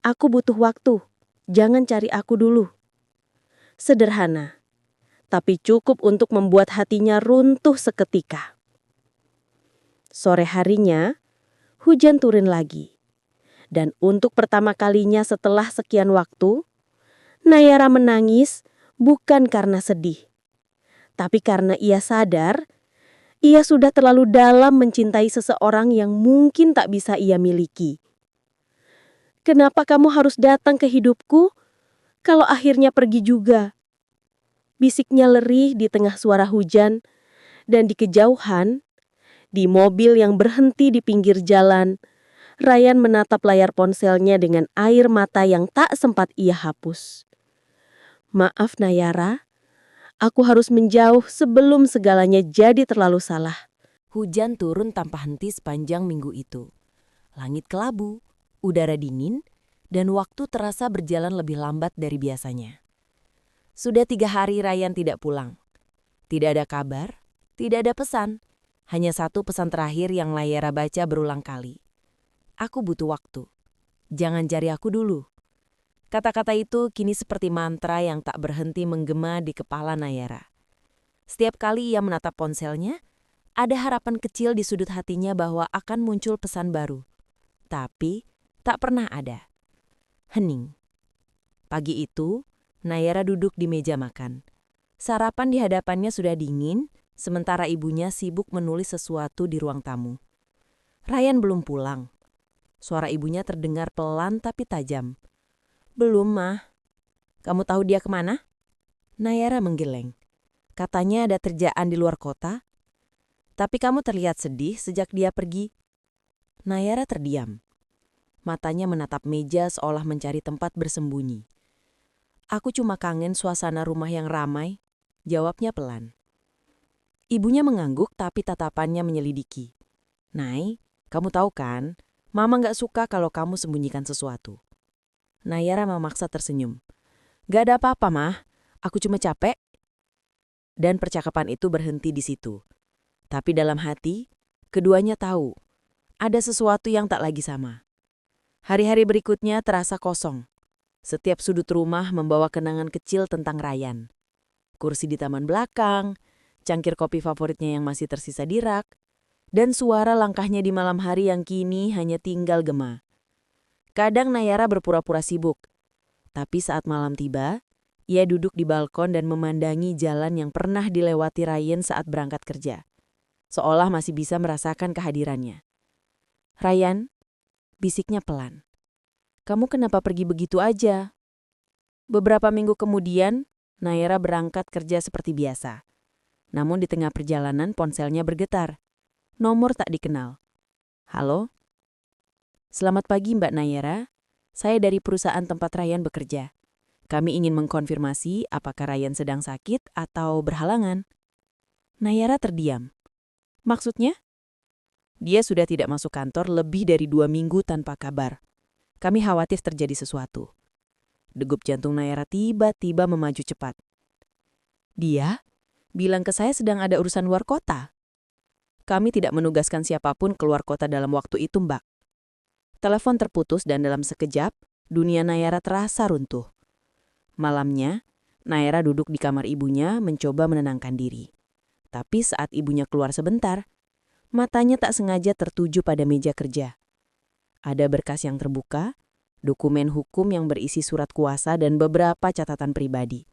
"Aku butuh waktu, jangan cari aku dulu." Sederhana, tapi cukup untuk membuat hatinya runtuh seketika. Sore harinya, hujan turun lagi. Dan untuk pertama kalinya setelah sekian waktu, Nayara menangis bukan karena sedih, tapi karena ia sadar ia sudah terlalu dalam mencintai seseorang yang mungkin tak bisa ia miliki. "Kenapa kamu harus datang ke hidupku kalau akhirnya pergi juga?" bisiknya lerih di tengah suara hujan, dan di kejauhan, di mobil yang berhenti di pinggir jalan, Ryan menatap layar ponselnya dengan air mata yang tak sempat ia hapus. Maaf Nayara, aku harus menjauh sebelum segalanya jadi terlalu salah. Hujan turun tanpa henti sepanjang minggu itu. Langit kelabu, udara dingin, dan waktu terasa berjalan lebih lambat dari biasanya. Sudah 3 hari Ryan tidak pulang. Tidak ada kabar, tidak ada pesan. Hanya satu pesan terakhir yang Nayara baca berulang kali. Aku butuh waktu. Jangan cari aku dulu. Kata-kata itu kini seperti mantra yang tak berhenti menggema di kepala Nayara. Setiap kali ia menatap ponselnya, ada harapan kecil di sudut hatinya bahwa akan muncul pesan baru. Tapi tak pernah ada. Hening. Pagi itu, Nayara duduk di meja makan. Sarapan di hadapannya sudah dingin, sementara ibunya sibuk menulis sesuatu di ruang tamu. Ryan belum pulang. Suara ibunya terdengar pelan tapi tajam. Belum, Mah. Kamu tahu dia kemana? Nayara menggeleng. Katanya ada kerjaan di luar kota. Tapi kamu terlihat sedih sejak dia pergi. Nayara terdiam. Matanya menatap meja seolah mencari tempat bersembunyi. Aku cuma kangen suasana rumah yang ramai, jawabnya pelan. Ibunya mengangguk tapi tatapannya menyelidiki. Nay, kamu tahu kan, Mama gak suka kalau kamu sembunyikan sesuatu. Nayara memaksa tersenyum. Gak ada apa-apa, Mah. Aku cuma capek. Dan percakapan itu berhenti di situ. Tapi dalam hati, keduanya tahu, ada sesuatu yang tak lagi sama. Hari-hari berikutnya terasa kosong. Setiap sudut rumah membawa kenangan kecil tentang Ryan. Kursi di taman belakang, cangkir kopi favoritnya yang masih tersisa di rak, dan suara langkahnya di malam hari yang kini hanya tinggal gema. Kadang Nayara berpura-pura sibuk, tapi saat malam tiba, ia duduk di balkon dan memandangi jalan yang pernah dilewati Ryan saat berangkat kerja. Seolah masih bisa merasakan kehadirannya. Ryan, bisiknya pelan. Kamu kenapa pergi begitu aja? Beberapa minggu kemudian, Nayara berangkat kerja seperti biasa. Namun di tengah perjalanan ponselnya bergetar. Nomor tak dikenal. Halo? Selamat pagi Mbak Nayara. Saya dari perusahaan tempat Ryan bekerja. Kami ingin mengkonfirmasi apakah Ryan sedang sakit atau berhalangan. Nayara terdiam. Maksudnya? Dia sudah tidak masuk kantor lebih dari 2 minggu tanpa kabar. Kami khawatir terjadi sesuatu. Degup jantung Nayara tiba-tiba memaju cepat. Dia bilang ke saya sedang ada urusan luar kota. Kami tidak menugaskan siapapun keluar kota dalam waktu itu, Mbak. Telepon terputus dan dalam sekejap, dunia Nayara terasa runtuh. Malamnya, Nayara duduk di kamar ibunya mencoba menenangkan diri. Tapi saat ibunya keluar sebentar, matanya tak sengaja tertuju pada meja kerja. Ada berkas yang terbuka, dokumen hukum yang berisi surat kuasa dan beberapa catatan pribadi.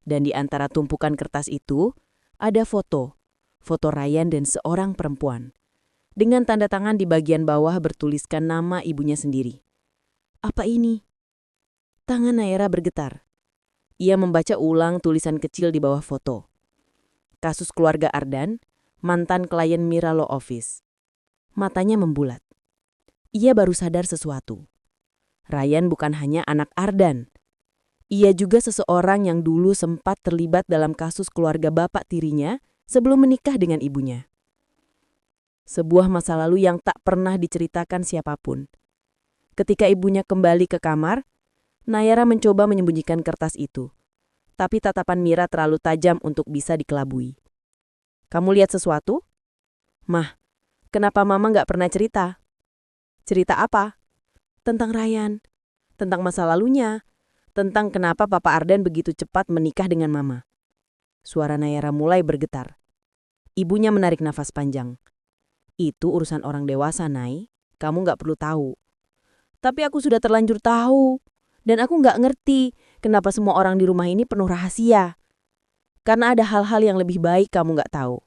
Dan di antara tumpukan kertas itu, ada foto Ryan dan seorang perempuan. Dengan tanda tangan di bagian bawah bertuliskan nama ibunya sendiri. Apa ini? Tangan Nayara bergetar. Ia membaca ulang tulisan kecil di bawah foto. Kasus keluarga Ardan, mantan klien Mira Law Office. Matanya membulat. Ia baru sadar sesuatu. Ryan bukan hanya anak Ardan. Ia juga seseorang yang dulu sempat terlibat dalam kasus keluarga bapak tirinya sebelum menikah dengan ibunya. Sebuah masa lalu yang tak pernah diceritakan siapapun. Ketika ibunya kembali ke kamar, Nayara mencoba menyembunyikan kertas itu. Tapi tatapan Mira terlalu tajam untuk bisa dikelabui. Kamu lihat sesuatu? Mah, kenapa Mama gak pernah cerita? Cerita apa? Tentang Ryan. Tentang masa lalunya. Tentang kenapa Papa Ardan begitu cepat menikah dengan Mama. Suara Nayara mulai bergetar. Ibunya menarik nafas panjang. Itu urusan orang dewasa, Nay. Kamu gak perlu tahu. Tapi aku sudah terlanjur tahu. Dan aku gak ngerti kenapa semua orang di rumah ini penuh rahasia. Karena ada hal-hal yang lebih baik kamu gak tahu.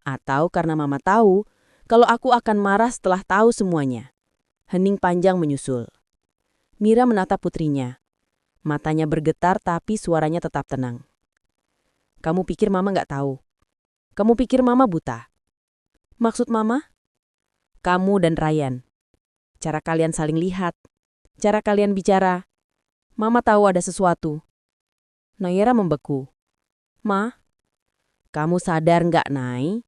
Atau karena Mama tahu kalau aku akan marah setelah tahu semuanya. Hening panjang menyusul. Mira menatap putrinya. Matanya bergetar tapi suaranya tetap tenang. Kamu pikir Mama gak tahu? Kamu pikir Mama buta? Maksud Mama? Kamu dan Ryan. cara kalian saling lihat, cara kalian bicara. Mama tahu ada sesuatu. Nayara membeku. Ma, kamu sadar nggak, Nay?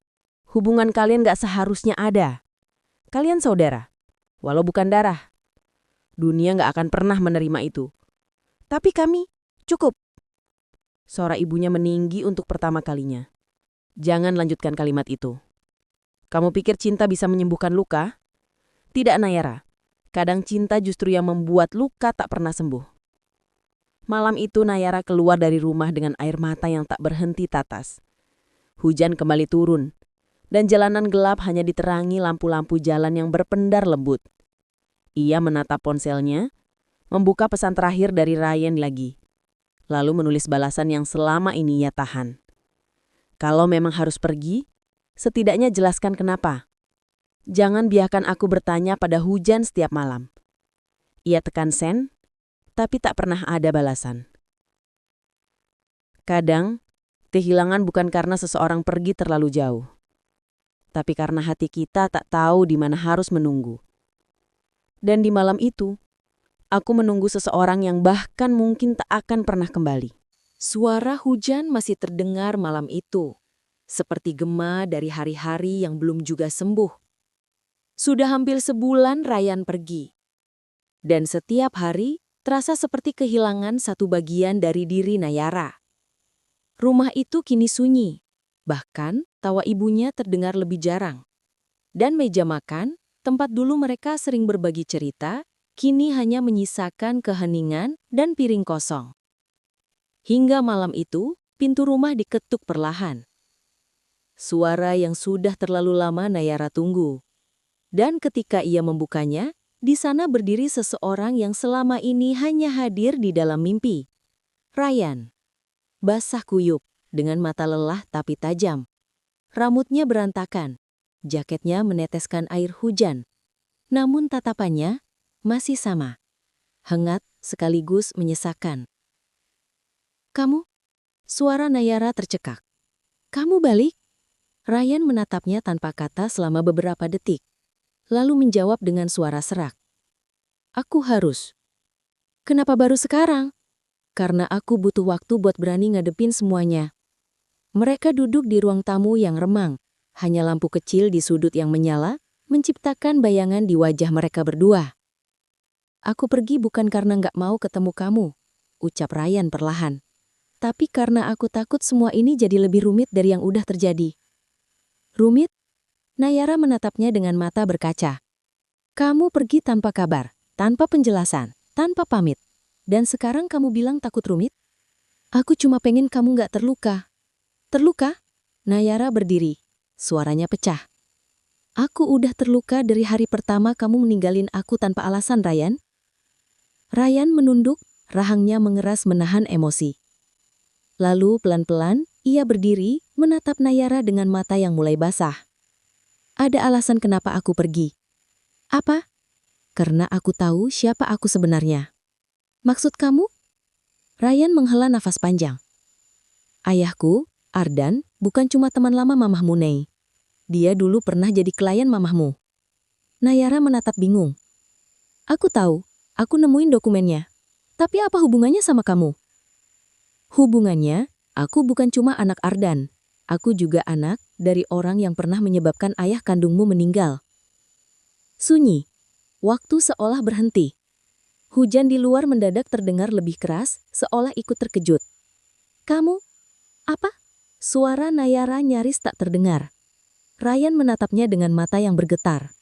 Hubungan kalian nggak seharusnya ada. Kalian saudara, walau bukan darah. Dunia nggak akan pernah menerima itu. Tapi kami, cukup. Suara ibunya meninggi untuk pertama kalinya. Jangan lanjutkan kalimat itu. Kamu pikir cinta bisa menyembuhkan luka? Tidak, Nayara. Kadang cinta justru yang membuat luka tak pernah sembuh. Malam itu Nayara keluar dari rumah dengan air mata yang tak berhenti tatas. Hujan kembali turun, dan jalanan gelap hanya diterangi lampu-lampu jalan yang berpendar lembut. Ia menatap ponselnya, membuka pesan terakhir dari Ryan lagi, lalu menulis balasan yang selama ini ia tahan. Kalau memang harus pergi, setidaknya jelaskan kenapa. Jangan biarkan aku bertanya pada hujan setiap malam. Ia tekan send, tapi tak pernah ada balasan. Kadang, kehilangan bukan karena seseorang pergi terlalu jauh, tapi karena hati kita tak tahu di mana harus menunggu. Dan di malam itu, aku menunggu seseorang yang bahkan mungkin tak akan pernah kembali. Suara hujan masih terdengar malam itu, seperti gema dari hari-hari yang belum juga sembuh. Sudah hampir sebulan Ryan pergi. Dan setiap hari terasa seperti kehilangan satu bagian dari diri Nayara. Rumah itu kini sunyi, bahkan tawa ibunya terdengar lebih jarang. Dan meja makan, tempat dulu mereka sering berbagi cerita, kini hanya menyisakan keheningan dan piring kosong. Hingga malam itu, pintu rumah diketuk perlahan. Suara yang sudah terlalu lama Nayara tunggu. Dan ketika ia membukanya, di sana berdiri seseorang yang selama ini hanya hadir di dalam mimpi. Ryan. Basah kuyup, dengan mata lelah tapi tajam. Rambutnya berantakan, jaketnya meneteskan air hujan. Namun tatapannya masih sama. Hangat sekaligus menyesakan. Kamu? Suara Nayara tercekak. Kamu balik? Ryan menatapnya tanpa kata selama beberapa detik. Lalu menjawab dengan suara serak. Aku harus. Kenapa baru sekarang? Karena aku butuh waktu buat berani ngadepin semuanya. Mereka duduk di ruang tamu yang remang. Hanya lampu kecil di sudut yang menyala, menciptakan bayangan di wajah mereka berdua. Aku pergi bukan karena nggak mau ketemu kamu, ucap Ryan perlahan. Tapi karena aku takut semua ini jadi lebih rumit dari yang udah terjadi. Rumit? Nayara menatapnya dengan mata berkaca. Kamu pergi tanpa kabar, tanpa penjelasan, tanpa pamit. Dan sekarang kamu bilang takut rumit? Aku cuma pengen kamu nggak terluka. Terluka? Nayara berdiri. Suaranya pecah. Aku udah terluka dari hari pertama kamu meninggalin aku tanpa alasan, Ryan. Ryan menunduk, rahangnya mengeras menahan emosi. Lalu pelan-pelan, ia berdiri, menatap Nayara dengan mata yang mulai basah. Ada alasan kenapa aku pergi. Apa? Karena aku tahu siapa aku sebenarnya. Maksud kamu? Ryan menghela nafas panjang. Ayahku, Ardan, bukan cuma teman lama mamahmu, Nei. Dia dulu pernah jadi klien mamahmu. Nayara menatap bingung. Aku tahu, aku nemuin dokumennya. Tapi apa hubungannya sama kamu? Hubungannya, aku bukan cuma anak Ardan. Aku juga anak dari orang yang pernah menyebabkan ayah kandungmu meninggal. Sunyi. Waktu seolah berhenti. Hujan di luar mendadak terdengar lebih keras, seolah ikut terkejut. Kamu? Apa? Suara Nayara nyaris tak terdengar. Ryan menatapnya dengan mata yang bergetar.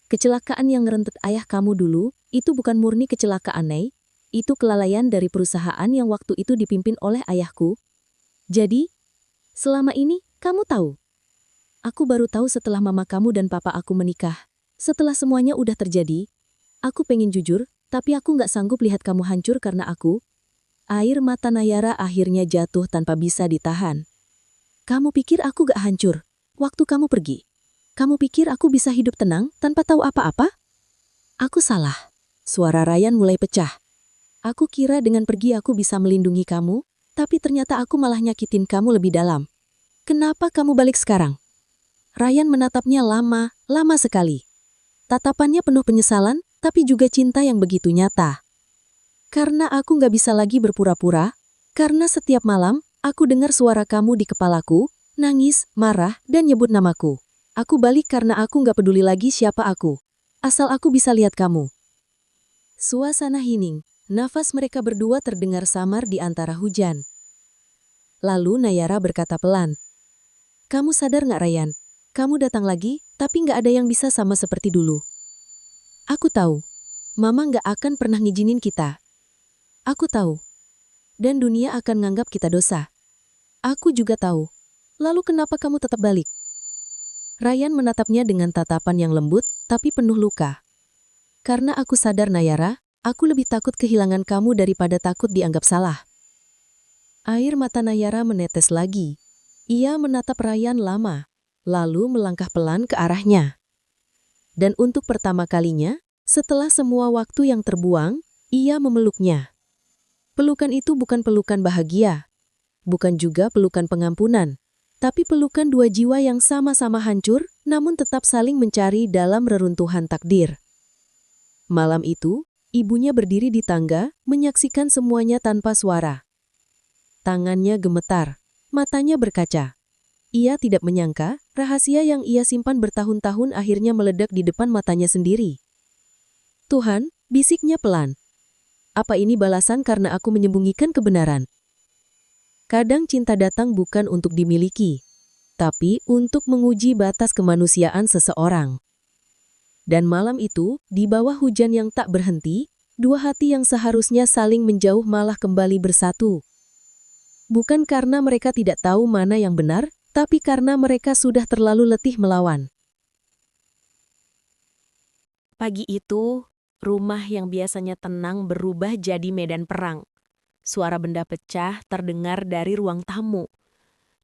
Kecelakaan yang ngerentet ayah kamu dulu, itu bukan murni kecelakaan, Nei. Itu kelalaian dari perusahaan yang waktu itu dipimpin oleh ayahku. Jadi, selama ini, kamu tahu. Aku baru tahu setelah mama kamu dan papa aku menikah. Setelah semuanya udah terjadi, aku pengen jujur, tapi aku nggak sanggup lihat kamu hancur karena aku. Air mata Nayara akhirnya jatuh tanpa bisa ditahan. Kamu pikir aku gak hancur waktu kamu pergi? Kamu pikir aku bisa hidup tenang tanpa tahu apa-apa? Aku salah. Suara Ryan mulai pecah. Aku kira dengan pergi aku bisa melindungi kamu, tapi ternyata aku malah nyakitin kamu lebih dalam. Kenapa kamu balik sekarang? Ryan menatapnya lama sekali. Tatapannya penuh penyesalan, tapi juga cinta yang begitu nyata. Karena aku gak bisa lagi berpura-pura, karena setiap malam, aku dengar suara kamu di kepalaku, nangis, marah, dan nyebut namaku. Aku balik karena aku gak peduli lagi siapa aku. Asal aku bisa lihat kamu. Suasana hening, nafas mereka berdua terdengar samar di antara hujan. Lalu Nayara berkata pelan, "Kamu sadar gak, Ryan? Kamu datang lagi, tapi gak ada yang bisa sama seperti dulu. Aku tahu, Mama gak akan pernah ngizinin kita. Aku tahu. Dan dunia akan nganggap kita dosa. Aku juga tahu. Lalu kenapa kamu tetap balik?" Ryan menatapnya dengan tatapan yang lembut, tapi penuh luka. "Karena aku sadar, Nayara, aku lebih takut kehilangan kamu daripada takut dianggap salah." Air mata Nayara menetes lagi. Ia menatap Ryan lama, lalu melangkah pelan ke arahnya. Dan untuk pertama kalinya, setelah semua waktu yang terbuang, ia memeluknya. Pelukan itu bukan pelukan bahagia, bukan juga pelukan pengampunan, tapi pelukan dua jiwa yang sama-sama hancur, namun tetap saling mencari dalam reruntuhan takdir. Malam itu, ibunya berdiri di tangga, menyaksikan semuanya tanpa suara. Tangannya gemetar, matanya berkaca. Ia tidak menyangka, rahasia yang ia simpan bertahun-tahun akhirnya meledak di depan matanya sendiri. "Tuhan," bisiknya pelan. "Apa ini balasan karena aku menyembunyikan kebenaran?" Kadang cinta datang bukan untuk dimiliki, tapi untuk menguji batas kemanusiaan seseorang. Dan malam itu, di bawah hujan yang tak berhenti, dua hati yang seharusnya saling menjauh malah kembali bersatu. Bukan karena mereka tidak tahu mana yang benar, tapi karena mereka sudah terlalu letih melawan. Pagi itu, rumah yang biasanya tenang berubah jadi medan perang. Suara benda pecah terdengar dari ruang tamu.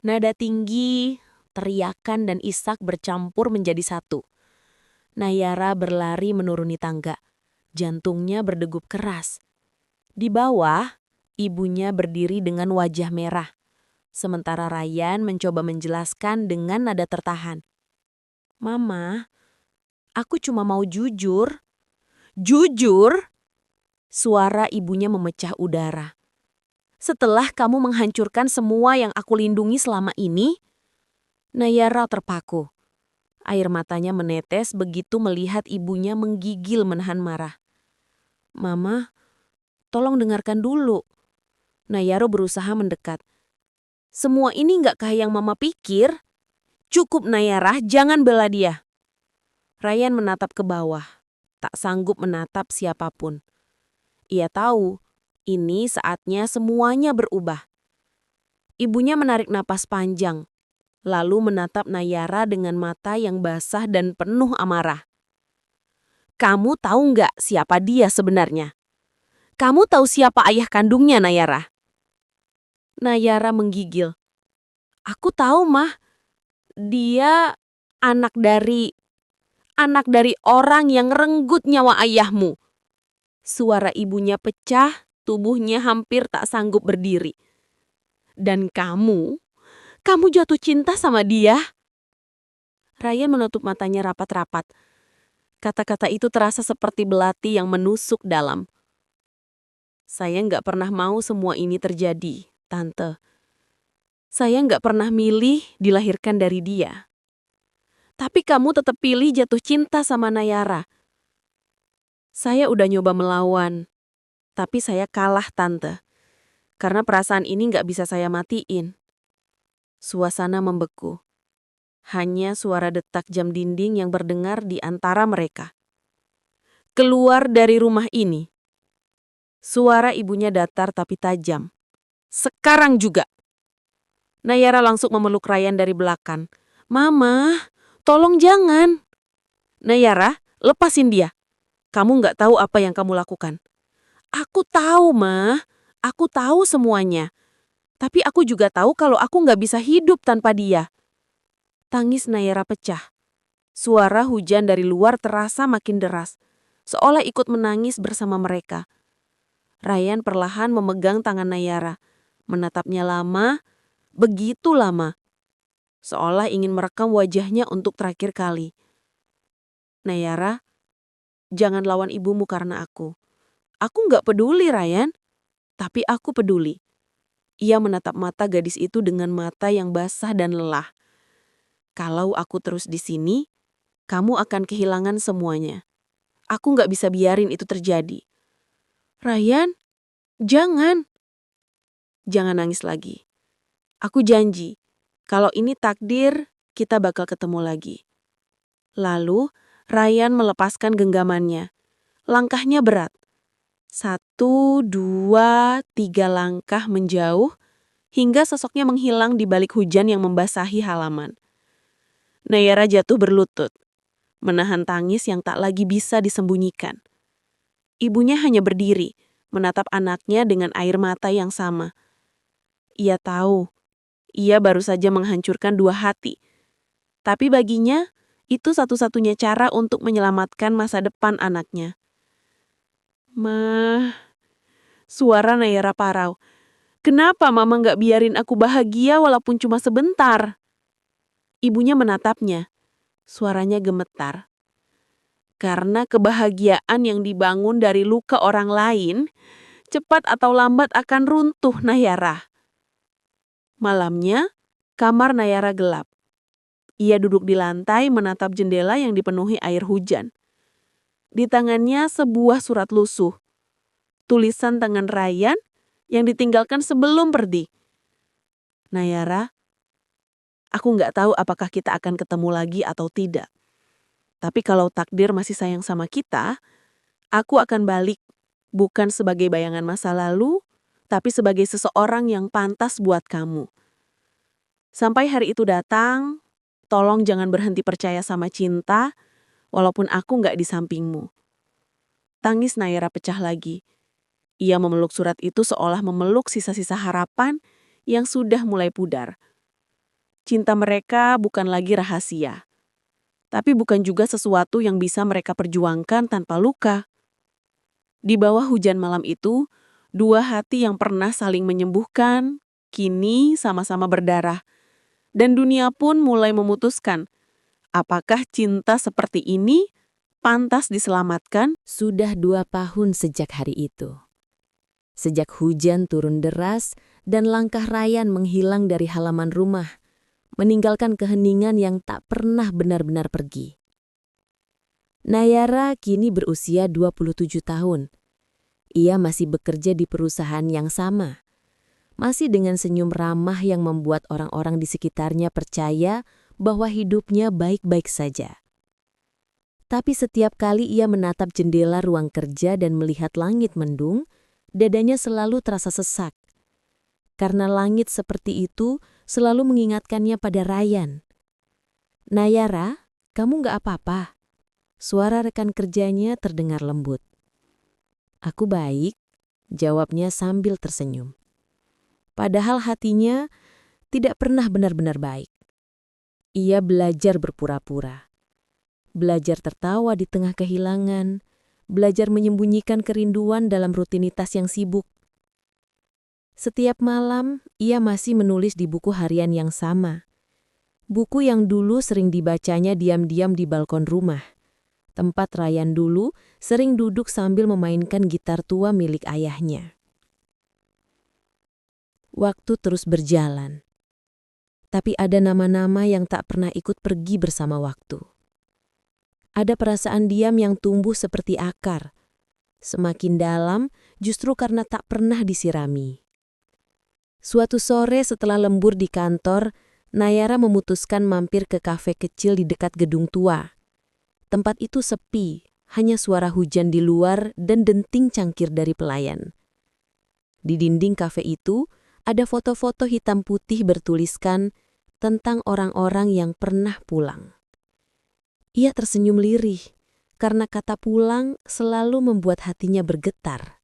Nada tinggi, teriakan dan isak bercampur menjadi satu. Nayara berlari menuruni tangga. Jantungnya berdegup keras. Di bawah, ibunya berdiri dengan wajah merah. Sementara Ryan mencoba menjelaskan dengan nada tertahan. "Mama, aku cuma mau jujur." "Jujur?" Suara ibunya memecah udara. "Setelah kamu menghancurkan semua yang aku lindungi selama ini?" Nayara terpaku. Air matanya menetes begitu melihat ibunya menggigil menahan marah. "Mama, tolong dengarkan dulu." Nayara berusaha mendekat. "Semua ini nggak yang Mama pikir? Cukup Nayara, jangan bela dia." Ryan menatap ke bawah, tak sanggup menatap siapapun. Ia tahu, ini saatnya semuanya berubah. Ibunya menarik napas panjang, lalu menatap Nayara dengan mata yang basah dan penuh amarah. "Kamu tahu nggak siapa dia sebenarnya? Kamu tahu siapa ayah kandungnya, Nayara?" Nayara menggigil. "Aku tahu, Mah. Dia anak dari orang yang renggut nyawa ayahmu." Suara ibunya pecah, tubuhnya hampir tak sanggup berdiri. "Dan kamu jatuh cinta sama dia?" Ryan menutup matanya rapat-rapat. Kata-kata itu terasa seperti belati yang menusuk dalam. "Saya nggak pernah mau semua ini terjadi, Tante. Saya nggak pernah milih dilahirkan dari dia. Tapi kamu tetap pilih jatuh cinta sama Nayara. Saya udah nyoba melawan, tapi saya kalah, Tante. Karena perasaan ini nggak bisa saya matiin." Suasana membeku. Hanya suara detak jam dinding yang berdengar di antara mereka. "Keluar dari rumah ini." Suara ibunya datar tapi tajam. "Sekarang juga." Nayara langsung memeluk Ryan dari belakang. "Mama, tolong jangan." "Nayara, lepasin dia. Kamu nggak tahu apa yang kamu lakukan." "Aku tahu, Ma. Aku tahu semuanya. Tapi aku juga tahu kalau aku nggak bisa hidup tanpa dia." Tangis Nayara pecah. Suara hujan dari luar terasa makin deras, seolah ikut menangis bersama mereka. Ryan perlahan memegang tangan Nayara, menatapnya lama, begitu lama, seolah ingin merekam wajahnya untuk terakhir kali. "Nayara, Jangan lawan ibumu karena aku. Aku nggak peduli, Ryan. Tapi aku peduli. Ia menatap mata gadis itu dengan mata yang basah dan lelah. Kalau aku terus di sini, kamu akan kehilangan semuanya. Aku nggak bisa biarin itu terjadi. Ryan, jangan. Jangan nangis lagi. Aku janji, kalau ini takdir, kita bakal ketemu lagi. Lalu, Ryan melepaskan genggamannya. Langkahnya berat. 1, 2, 3 langkah menjauh, hingga sosoknya menghilang di balik hujan yang membasahi halaman. Nayara jatuh berlutut, menahan tangis yang tak lagi bisa disembunyikan. Ibunya hanya berdiri, menatap anaknya dengan air mata yang sama. Ia tahu, ia baru saja menghancurkan 2 hati. Tapi baginya, itu satu-satunya cara untuk menyelamatkan masa depan anaknya. "Ma," suara Nayara parau. "Kenapa Mama nggak biarin aku bahagia walaupun cuma sebentar?" Ibunya menatapnya. Suaranya gemetar. Karena kebahagiaan yang dibangun dari luka orang lain, cepat atau lambat akan runtuh, Nayara. Malamnya, kamar Nayara gelap. Ia duduk di lantai menatap jendela yang dipenuhi air hujan. Di tangannya sebuah surat lusuh. Tulisan tangan Ryan yang ditinggalkan sebelum pergi. "Nayara, aku nggak tahu apakah kita akan ketemu lagi atau tidak. Tapi kalau takdir masih sayang sama kita, aku akan balik bukan sebagai bayangan masa lalu, tapi sebagai seseorang yang pantas buat kamu. Sampai hari itu datang, tolong jangan berhenti percaya sama cinta, walaupun aku nggak di sampingmu." Tangis Nayara pecah lagi. Ia memeluk surat itu seolah memeluk sisa-sisa harapan yang sudah mulai pudar. Cinta mereka bukan lagi rahasia. Tapi bukan juga sesuatu yang bisa mereka perjuangkan tanpa luka. Di bawah hujan malam itu, 2 hati yang pernah saling menyembuhkan, kini sama-sama berdarah. Dan dunia pun mulai memutuskan, apakah cinta seperti ini pantas diselamatkan? Sudah 2 tahun sejak hari itu. Sejak hujan turun deras dan langkah Ryan menghilang dari halaman rumah, meninggalkan keheningan yang tak pernah benar-benar pergi. Nayara kini berusia 27 tahun. Ia masih bekerja di perusahaan yang sama. Masih dengan senyum ramah yang membuat orang-orang di sekitarnya percaya bahwa hidupnya baik-baik saja. Tapi setiap kali ia menatap jendela ruang kerja dan melihat langit mendung, dadanya selalu terasa sesak. Karena langit seperti itu selalu mengingatkannya pada Ryan. "Nayara, kamu gak apa-apa?" Suara rekan kerjanya terdengar lembut. "Aku baik," jawabnya sambil tersenyum. Padahal hatinya tidak pernah benar-benar baik. Ia belajar berpura-pura. Belajar tertawa di tengah kehilangan, belajar menyembunyikan kerinduan dalam rutinitas yang sibuk. Setiap malam, ia masih menulis di buku harian yang sama. Buku yang dulu sering dibacanya diam-diam di balkon rumah. Tempat Ryan dulu sering duduk sambil memainkan gitar tua milik ayahnya. Waktu terus berjalan. Tapi ada nama-nama yang tak pernah ikut pergi bersama waktu. Ada perasaan diam yang tumbuh seperti akar. Semakin dalam justru karena tak pernah disirami. Suatu sore setelah lembur di kantor, Nayara memutuskan mampir ke kafe kecil di dekat gedung tua. Tempat itu sepi, hanya suara hujan di luar dan denting cangkir dari pelayan. Di dinding kafe itu, ada foto-foto hitam putih bertuliskan tentang orang-orang yang pernah pulang. Ia tersenyum lirih, karena kata pulang selalu membuat hatinya bergetar.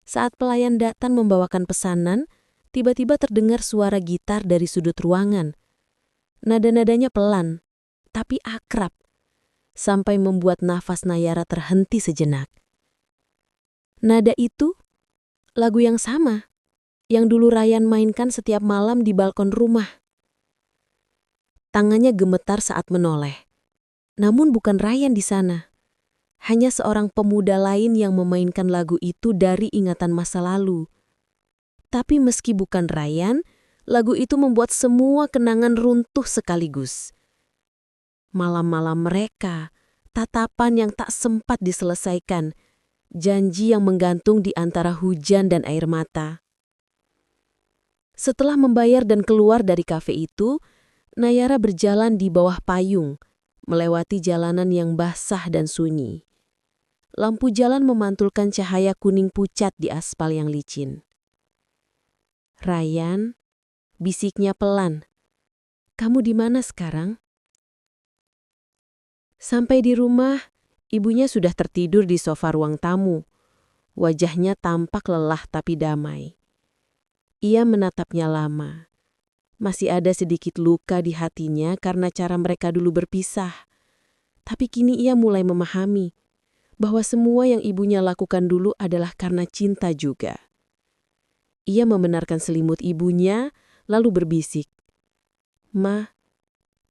Saat pelayan datang membawakan pesanan, tiba-tiba terdengar suara gitar dari sudut ruangan. Nada-nadanya pelan, tapi akrab, sampai membuat nafas Nayara terhenti sejenak. Nada itu, lagu yang sama, yang dulu Ryan mainkan setiap malam di balkon rumah. Tangannya gemetar saat menoleh. Namun bukan Ryan di sana. Hanya seorang pemuda lain yang memainkan lagu itu dari ingatan masa lalu. Tapi meski bukan Ryan, lagu itu membuat semua kenangan runtuh sekaligus. Malam-malam mereka, tatapan yang tak sempat diselesaikan, janji yang menggantung di antara hujan dan air mata. Setelah membayar dan keluar dari kafe itu, Nayara berjalan di bawah payung, melewati jalanan yang basah dan sunyi. Lampu jalan memantulkan cahaya kuning pucat di aspal yang licin. "Ryan," bisiknya pelan, "kamu di mana sekarang?" Sampai di rumah, ibunya sudah tertidur di sofa ruang tamu. Wajahnya tampak lelah tapi damai. Ia menatapnya lama. Masih ada sedikit luka di hatinya karena cara mereka dulu berpisah. Tapi kini ia mulai memahami bahwa semua yang ibunya lakukan dulu adalah karena cinta juga. Ia membenarkan selimut ibunya, lalu berbisik, "Ma,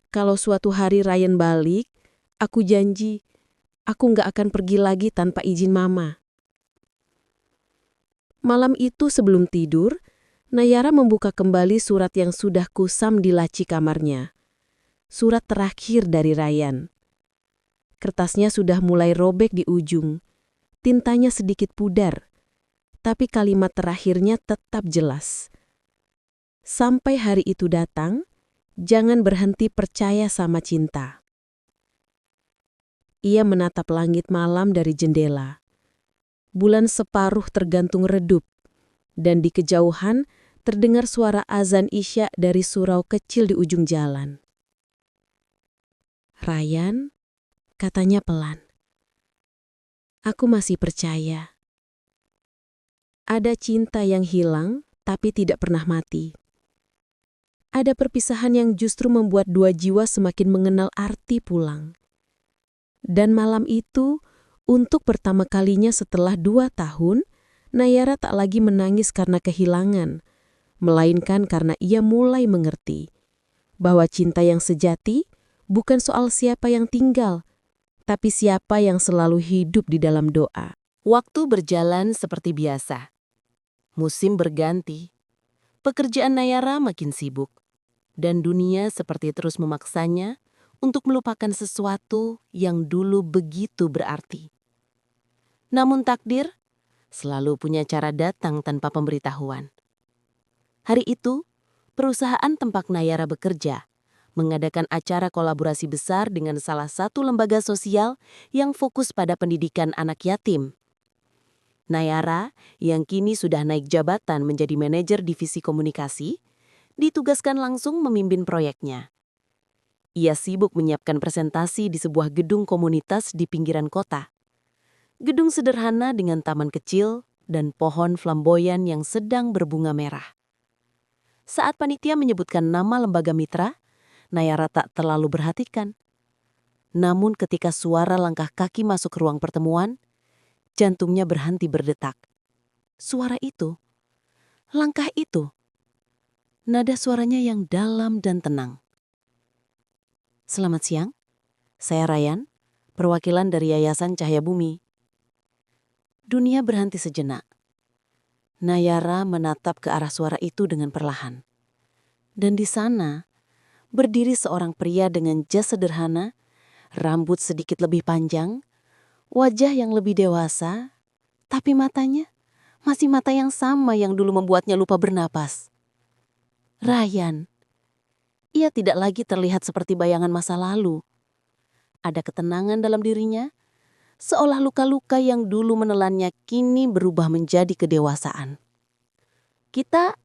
kalau suatu hari Ryan balik, aku janji, aku nggak akan pergi lagi tanpa izin Mama." Malam itu sebelum tidur, Nayara membuka kembali surat yang sudah kusam di laci kamarnya. Surat terakhir dari Ryan. Kertasnya sudah mulai robek di ujung. Tintanya sedikit pudar. Tapi kalimat terakhirnya tetap jelas. "Sampai hari itu datang, jangan berhenti percaya sama cinta." Ia menatap langit malam dari jendela. Bulan separuh tergantung redup, dan di kejauhan terdengar suara azan Isya dari surau kecil di ujung jalan. "Ryan," katanya pelan, "aku masih percaya. Ada cinta yang hilang tapi tidak pernah mati. Ada perpisahan yang justru membuat dua jiwa semakin mengenal arti pulang. Dan malam itu, untuk pertama kalinya setelah 2 tahun, Nayara tak lagi menangis karena kehilangan, melainkan karena ia mulai mengerti bahwa cinta yang sejati bukan soal siapa yang tinggal, tapi siapa yang selalu hidup di dalam doa. Waktu berjalan seperti biasa. Musim berganti. Pekerjaan Nayara makin sibuk. Dan dunia seperti terus memaksanya untuk melupakan sesuatu yang dulu begitu berarti. Namun takdir selalu punya cara datang tanpa pemberitahuan. Hari itu, perusahaan tempat Nayara bekerja mengadakan acara kolaborasi besar dengan salah satu lembaga sosial yang fokus pada pendidikan anak yatim. Nayara, yang kini sudah naik jabatan menjadi manajer divisi komunikasi, ditugaskan langsung memimpin proyeknya. Ia sibuk menyiapkan presentasi di sebuah gedung komunitas di pinggiran kota. Gedung sederhana dengan taman kecil dan pohon flamboyan yang sedang berbunga merah. Saat panitia menyebutkan nama lembaga mitra, Nayara tak terlalu perhatikan. Namun ketika suara langkah kaki masuk ruang pertemuan, jantungnya berhenti berdetak. Suara itu, langkah itu, nada suaranya yang dalam dan tenang. "Selamat siang, saya Ryan, perwakilan dari Yayasan Cahaya Bumi." Dunia berhenti sejenak. Nayara menatap ke arah suara itu dengan perlahan. Dan di sana, berdiri seorang pria dengan jas sederhana, rambut sedikit lebih panjang, wajah yang lebih dewasa, tapi matanya masih mata yang sama yang dulu membuatnya lupa bernapas. Ryan. Ia tidak lagi terlihat seperti bayangan masa lalu. Ada ketenangan dalam dirinya, seolah luka-luka yang dulu menelannya kini berubah menjadi kedewasaan. "Kita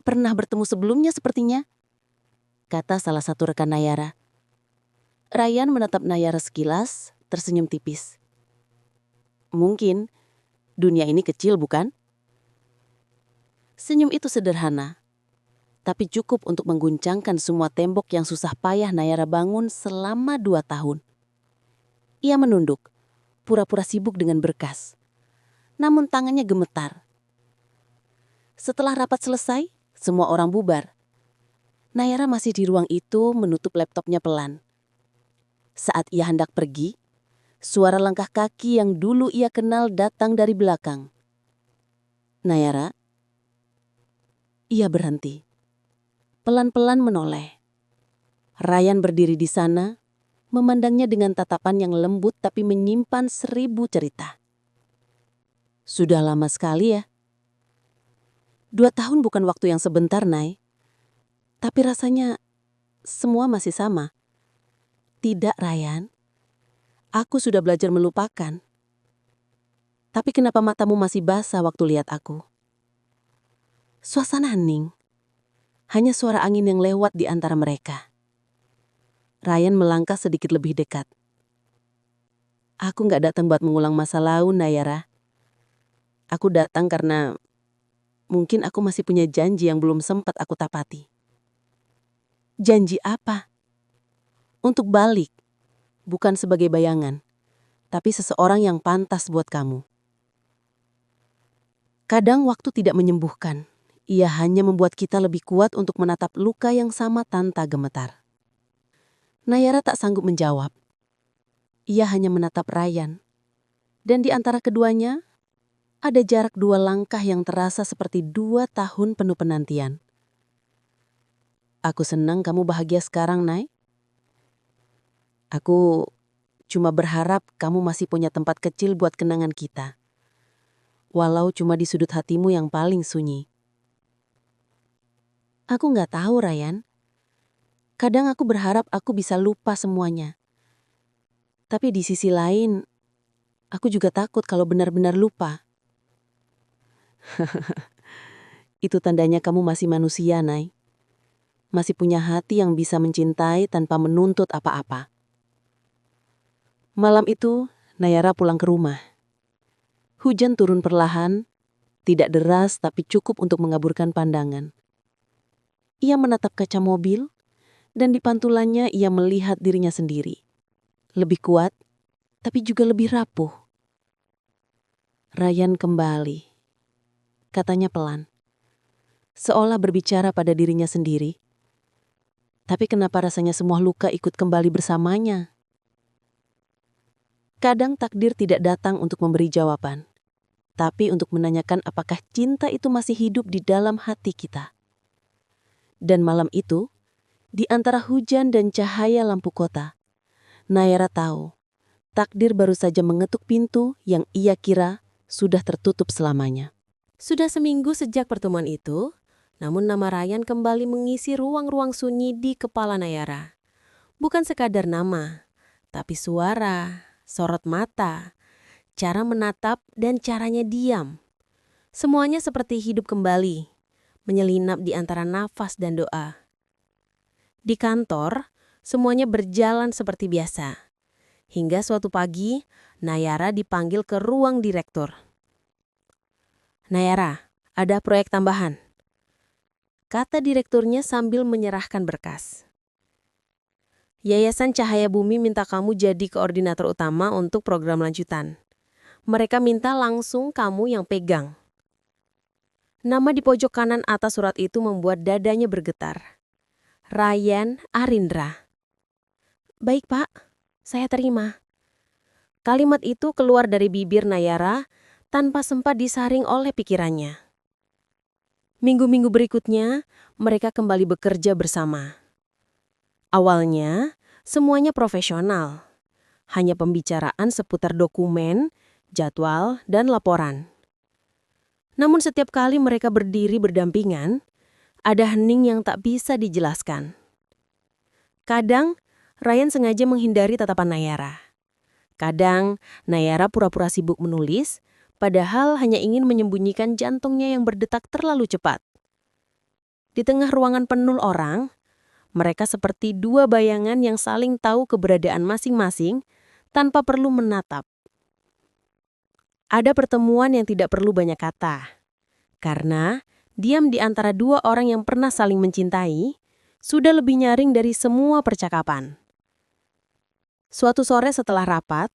pernah bertemu sebelumnya sepertinya," kata salah satu rekan Nayara. Ryan menatap Nayara sekilas, tersenyum tipis. "Mungkin, dunia ini kecil bukan?" Senyum itu sederhana, tapi cukup untuk mengguncangkan semua tembok yang susah payah Nayara bangun selama 2 tahun. Ia menunduk, pura-pura sibuk dengan berkas. Namun tangannya gemetar. Setelah rapat selesai, semua orang bubar. Nayara masih di ruang itu menutup laptopnya pelan. Saat ia hendak pergi, Suara langkah kaki yang dulu ia kenal datang dari belakang. Nayara. Ia berhenti. Pelan-pelan menoleh. Ryan berdiri di sana, memandangnya dengan tatapan yang lembut tapi menyimpan 1000 cerita. Sudah lama sekali ya. 2 tahun bukan waktu yang sebentar, Nay. Tapi rasanya semua masih sama. Tidak, Ryan. Aku sudah belajar melupakan. Tapi kenapa matamu masih basah waktu lihat aku? Suasana hening. Hanya suara angin yang lewat di antara mereka. Ryan melangkah sedikit lebih dekat. Aku gak datang buat mengulang masa lalu, Nayara. Aku datang karena mungkin aku masih punya janji yang belum sempat aku tapati. Janji apa? Untuk balik, bukan sebagai bayangan, tapi seseorang yang pantas buat kamu. Kadang waktu tidak menyembuhkan, ia hanya membuat kita lebih kuat untuk menatap luka yang sama tanpa gemetar. Nayara tak sanggup menjawab. Ia hanya menatap Ryan. Dan di antara keduanya, ada jarak 2 langkah yang terasa seperti 2 tahun penuh penantian. Aku senang kamu bahagia sekarang, Nay. Aku cuma berharap kamu masih punya tempat kecil buat kenangan kita. Walau cuma di sudut hatimu yang paling sunyi. Aku gak tahu, Ryan. Kadang aku berharap aku bisa lupa semuanya. Tapi di sisi lain, aku juga takut kalau benar-benar lupa. Itu tandanya kamu masih manusia, Nay. Masih punya hati yang bisa mencintai tanpa menuntut apa-apa. Malam itu, Nayara pulang ke rumah. Hujan turun perlahan, tidak deras tapi cukup untuk mengaburkan pandangan. Ia menatap kaca mobil, dan di pantulannya ia melihat dirinya sendiri. Lebih kuat, tapi juga lebih rapuh. Ryan kembali. Katanya pelan. Seolah berbicara pada dirinya sendiri. Tapi kenapa rasanya semua luka ikut kembali bersamanya? Kadang takdir tidak datang untuk memberi jawaban, tapi untuk menanyakan apakah cinta itu masih hidup di dalam hati kita. Dan malam itu, di antara hujan dan cahaya lampu kota, Nayara tahu, takdir baru saja mengetuk pintu yang ia kira sudah tertutup selamanya. Sudah seminggu sejak pertemuan itu, namun nama Ryan kembali mengisi ruang-ruang sunyi di kepala Nayara. Bukan sekadar nama, tapi suara, sorot mata, cara menatap, dan caranya diam. Semuanya seperti hidup kembali, menyelinap di antara nafas dan doa. Di kantor, semuanya berjalan seperti biasa. Hingga suatu pagi, Nayara dipanggil ke ruang direktur. Nayara, ada proyek tambahan, kata direkturnya sambil menyerahkan berkas. Yayasan Cahaya Bumi minta kamu jadi koordinator utama untuk program lanjutan. Mereka minta langsung kamu yang pegang. Nama di pojok kanan atas surat itu membuat dadanya bergetar. Ryan Arindra. Baik, Pak. Saya terima. Kalimat itu keluar dari bibir Nayara tanpa sempat disaring oleh pikirannya. Minggu-minggu berikutnya, mereka kembali bekerja bersama. Awalnya, semuanya profesional. Hanya pembicaraan seputar dokumen, jadwal, dan laporan. Namun setiap kali mereka berdiri berdampingan, ada hening yang tak bisa dijelaskan. Kadang, Ryan sengaja menghindari tatapan Nayara. Kadang, Nayara pura-pura sibuk menulis, padahal hanya ingin menyembunyikan jantungnya yang berdetak terlalu cepat. Di tengah ruangan penuh orang, mereka seperti 2 bayangan yang saling tahu keberadaan masing-masing tanpa perlu menatap. Ada pertemuan yang tidak perlu banyak kata. Karena diam di antara 2 orang yang pernah saling mencintai sudah lebih nyaring dari semua percakapan. Suatu sore setelah rapat,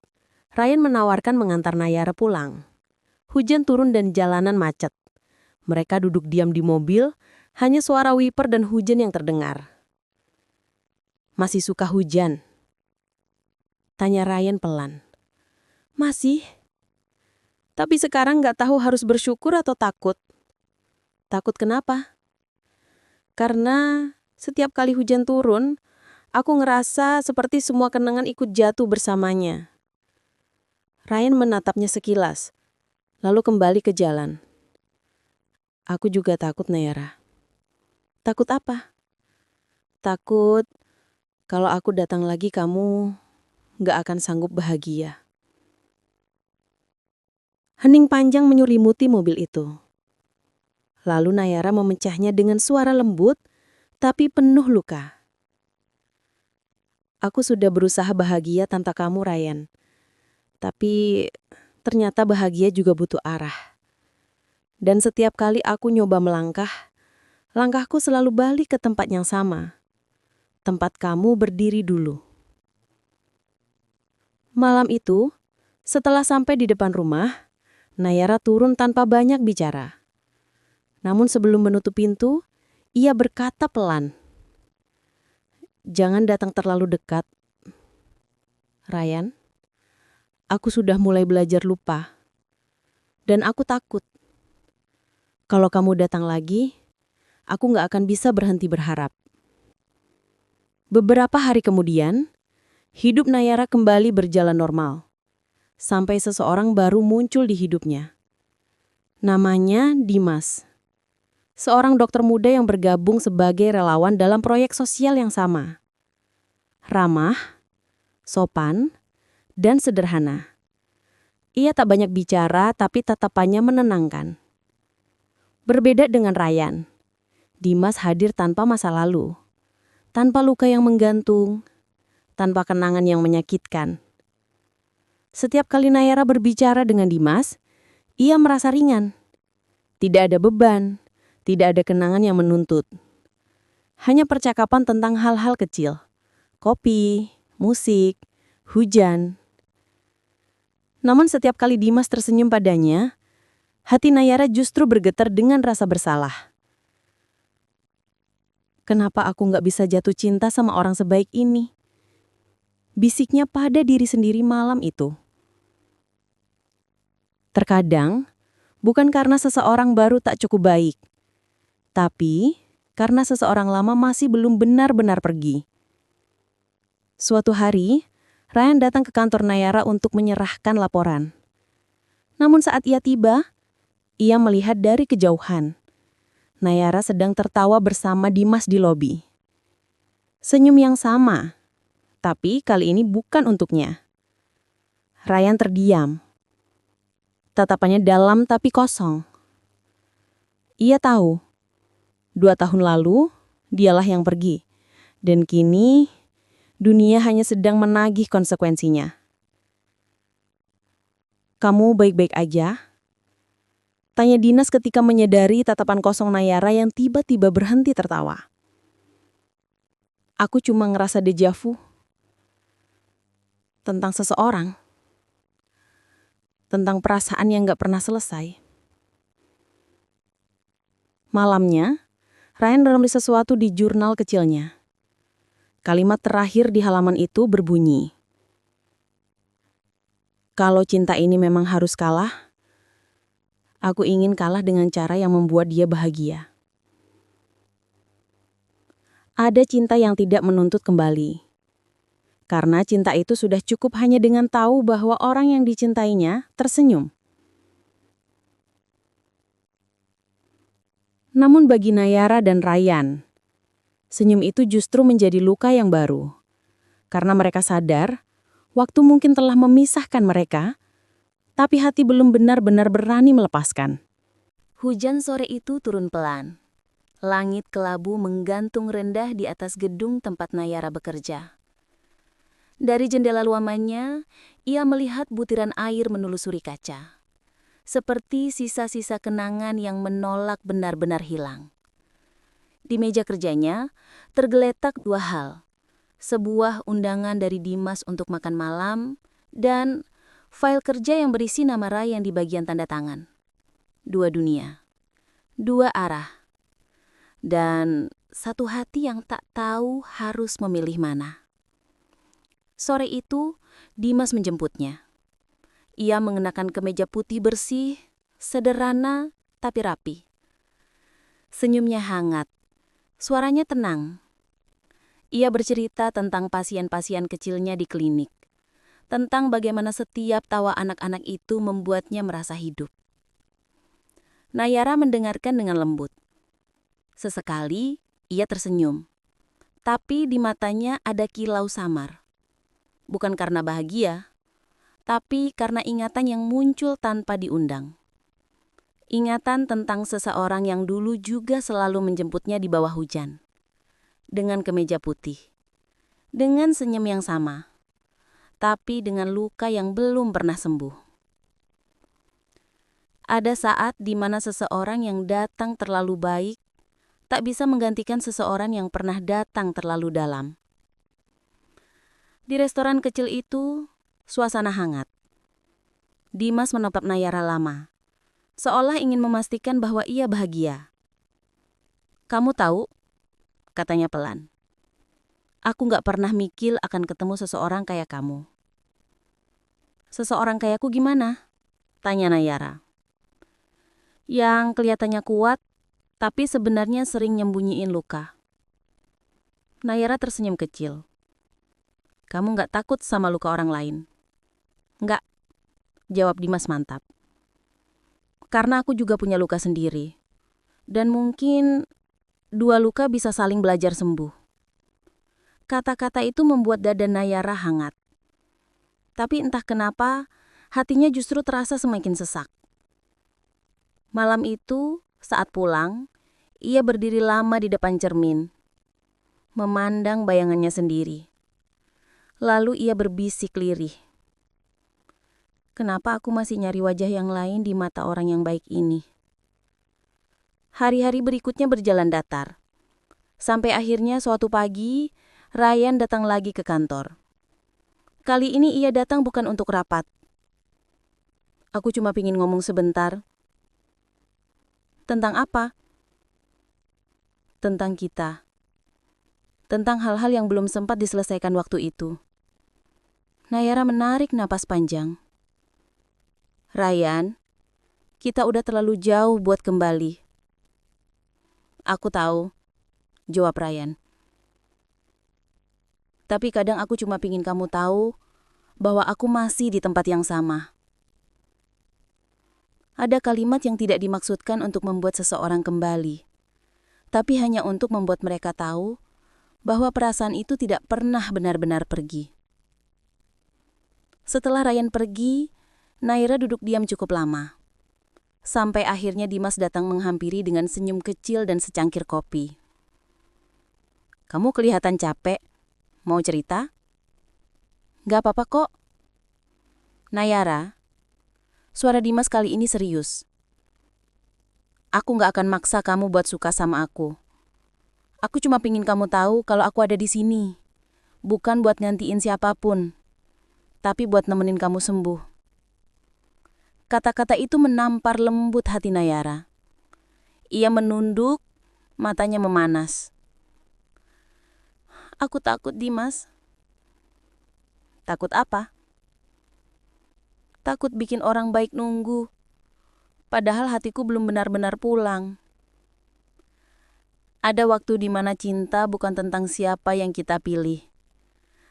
Ryan menawarkan mengantar Nayara pulang. Hujan turun dan jalanan macet. Mereka duduk diam di mobil, hanya suara wiper dan hujan yang terdengar. Masih suka hujan? Tanya Ryan pelan. Masih. Tapi sekarang nggak tahu harus bersyukur atau takut. Takut kenapa? Karena setiap kali hujan turun, aku ngerasa seperti semua kenangan ikut jatuh bersamanya. Ryan menatapnya sekilas, lalu kembali ke jalan. Aku juga takut, Nayara. Takut apa? Takut kalau aku datang lagi kamu nggak akan sanggup bahagia. Hening panjang menyelimuti mobil itu. Lalu Nayara memecahnya dengan suara lembut, tapi penuh luka. Aku sudah berusaha bahagia tanpa kamu, Ryan. Tapi ternyata bahagia juga butuh arah. Dan setiap kali aku nyoba melangkah, langkahku selalu balik ke tempat yang sama. Tempat kamu berdiri dulu. Malam itu, setelah sampai di depan rumah, Nayara turun tanpa banyak bicara. Namun sebelum menutup pintu, ia berkata pelan, "Jangan datang terlalu dekat. Ryan, aku sudah mulai belajar lupa. Dan aku takut. Kalau kamu datang lagi, aku nggak akan bisa berhenti berharap." Beberapa hari kemudian, hidup Nayara kembali berjalan normal. Sampai seseorang baru muncul di hidupnya. Namanya Dimas. Seorang dokter muda yang bergabung sebagai relawan dalam proyek sosial yang sama. Ramah, sopan, dan sederhana. Ia tak banyak bicara tapi tatapannya menenangkan. Berbeda dengan Ryan, Dimas hadir tanpa masa lalu, tanpa luka yang menggantung, tanpa kenangan yang menyakitkan. Setiap kali Nayara berbicara dengan Dimas, ia merasa ringan. Tidak ada beban, tidak ada kenangan yang menuntut. Hanya percakapan tentang hal-hal kecil. Kopi, musik, hujan. Namun setiap kali Dimas tersenyum padanya, hati Nayara justru bergetar dengan rasa bersalah. Kenapa aku nggak bisa jatuh cinta sama orang sebaik ini? Bisiknya pada diri sendiri malam itu. Terkadang, bukan karena seseorang baru tak cukup baik, tapi karena seseorang lama masih belum benar-benar pergi. Suatu hari, Ryan datang ke kantor Nayara untuk menyerahkan laporan. Namun saat ia tiba, ia melihat dari kejauhan. Nayara sedang tertawa bersama Dimas di lobi. Senyum yang sama, tapi kali ini bukan untuknya. Ryan terdiam. Tatapannya dalam tapi kosong. Ia tahu, 2 tahun lalu dialah yang pergi. Dan kini dunia hanya sedang menagih konsekuensinya. "Kamu baik-baik aja?" tanya Dinas ketika menyadari tatapan kosong Nayara yang tiba-tiba berhenti tertawa. "Aku cuma ngerasa dejavu. Tentang seseorang. Tentang perasaan yang gak pernah selesai." Malamnya, Ryan menulis sesuatu di jurnal kecilnya. Kalimat terakhir di halaman itu berbunyi, "Kalau cinta ini memang harus kalah, aku ingin kalah dengan cara yang membuat dia bahagia." Ada cinta yang tidak menuntut kembali. Karena cinta itu sudah cukup hanya dengan tahu bahwa orang yang dicintainya tersenyum. Namun bagi Nayara dan Ryan, senyum itu justru menjadi luka yang baru. Karena mereka sadar, waktu mungkin telah memisahkan mereka, tapi hati belum benar-benar berani melepaskan. Hujan sore itu turun pelan. Langit kelabu menggantung rendah di atas gedung tempat Nayara bekerja. Dari jendela luamannya, ia melihat butiran air menelusuri kaca. Seperti sisa-sisa kenangan yang menolak benar-benar hilang. Di meja kerjanya, tergeletak 2 hal. Sebuah undangan dari Dimas untuk makan malam, dan file kerja yang berisi nama Ryan di bagian tanda tangan. 2 dunia. 2 arah. Dan 1 hati yang tak tahu harus memilih mana. Sore itu, Dimas menjemputnya. Ia mengenakan kemeja putih bersih, sederhana tapi rapi. Senyumnya hangat, suaranya tenang. Ia bercerita tentang pasien-pasien kecilnya di klinik, tentang bagaimana setiap tawa anak-anak itu membuatnya merasa hidup. Nayara mendengarkan dengan lembut. Sesekali ia tersenyum, tapi di matanya ada kilau samar. Bukan karena bahagia, tapi karena ingatan yang muncul tanpa diundang. Ingatan tentang seseorang yang dulu juga selalu menjemputnya di bawah hujan. Dengan kemeja putih. Dengan senyum yang sama. Tapi dengan luka yang belum pernah sembuh. Ada saat di mana seseorang yang datang terlalu baik tak bisa menggantikan seseorang yang pernah datang terlalu dalam. Di restoran kecil itu, suasana hangat. Dimas menatap Nayara lama, seolah ingin memastikan bahwa ia bahagia. "Kamu tahu," katanya pelan, "aku gak pernah mikir akan ketemu seseorang kayak kamu." "Seseorang kayak aku gimana?" tanya Nayara. "Yang kelihatannya kuat, tapi sebenarnya sering nyembunyiin luka." Nayara tersenyum kecil. "Kamu gak takut sama luka orang lain?" "Nggak," jawab Dimas mantap. "Karena aku juga punya luka sendiri. Dan mungkin 2 luka bisa saling belajar sembuh." Kata-kata itu membuat dada Nayara hangat. Tapi entah kenapa, hatinya justru terasa semakin sesak. Malam itu, saat pulang, ia berdiri lama di depan cermin, memandang bayangannya sendiri. Lalu ia berbisik lirih. "Kenapa aku masih nyari wajah yang lain di mata orang yang baik ini?" Hari-hari berikutnya berjalan datar. Sampai akhirnya suatu pagi, Ryan datang lagi ke kantor. Kali ini ia datang bukan untuk rapat. "Aku cuma pingin ngomong sebentar." "Tentang apa?" "Tentang kita. Tentang hal-hal yang belum sempat diselesaikan waktu itu." Nayara menarik napas panjang. "Ryan, kita udah terlalu jauh buat kembali." "Aku tahu," jawab Ryan. "Tapi kadang aku cuma pingin kamu tahu bahwa aku masih di tempat yang sama." Ada kalimat yang tidak dimaksudkan untuk membuat seseorang kembali, tapi hanya untuk membuat mereka tahu bahwa perasaan itu tidak pernah benar-benar pergi. Setelah Ryan pergi, Nayara duduk diam cukup lama. Sampai akhirnya Dimas datang menghampiri dengan senyum kecil dan secangkir kopi. "Kamu kelihatan capek. Mau cerita?" "Gak apa-apa kok." "Nayara," suara Dimas kali ini serius, "aku gak akan maksa kamu buat suka sama aku. Aku cuma pingin kamu tahu kalau aku ada di sini. Bukan buat gantiin siapapun, tapi buat nemenin kamu sembuh." Kata-kata itu menampar lembut hati Nayara. Ia menunduk, matanya memanas. "Aku takut, Dimas." "Takut apa?" "Takut bikin orang baik nunggu. Padahal hatiku belum benar-benar pulang." Ada waktu di mana cinta bukan tentang siapa yang kita pilih,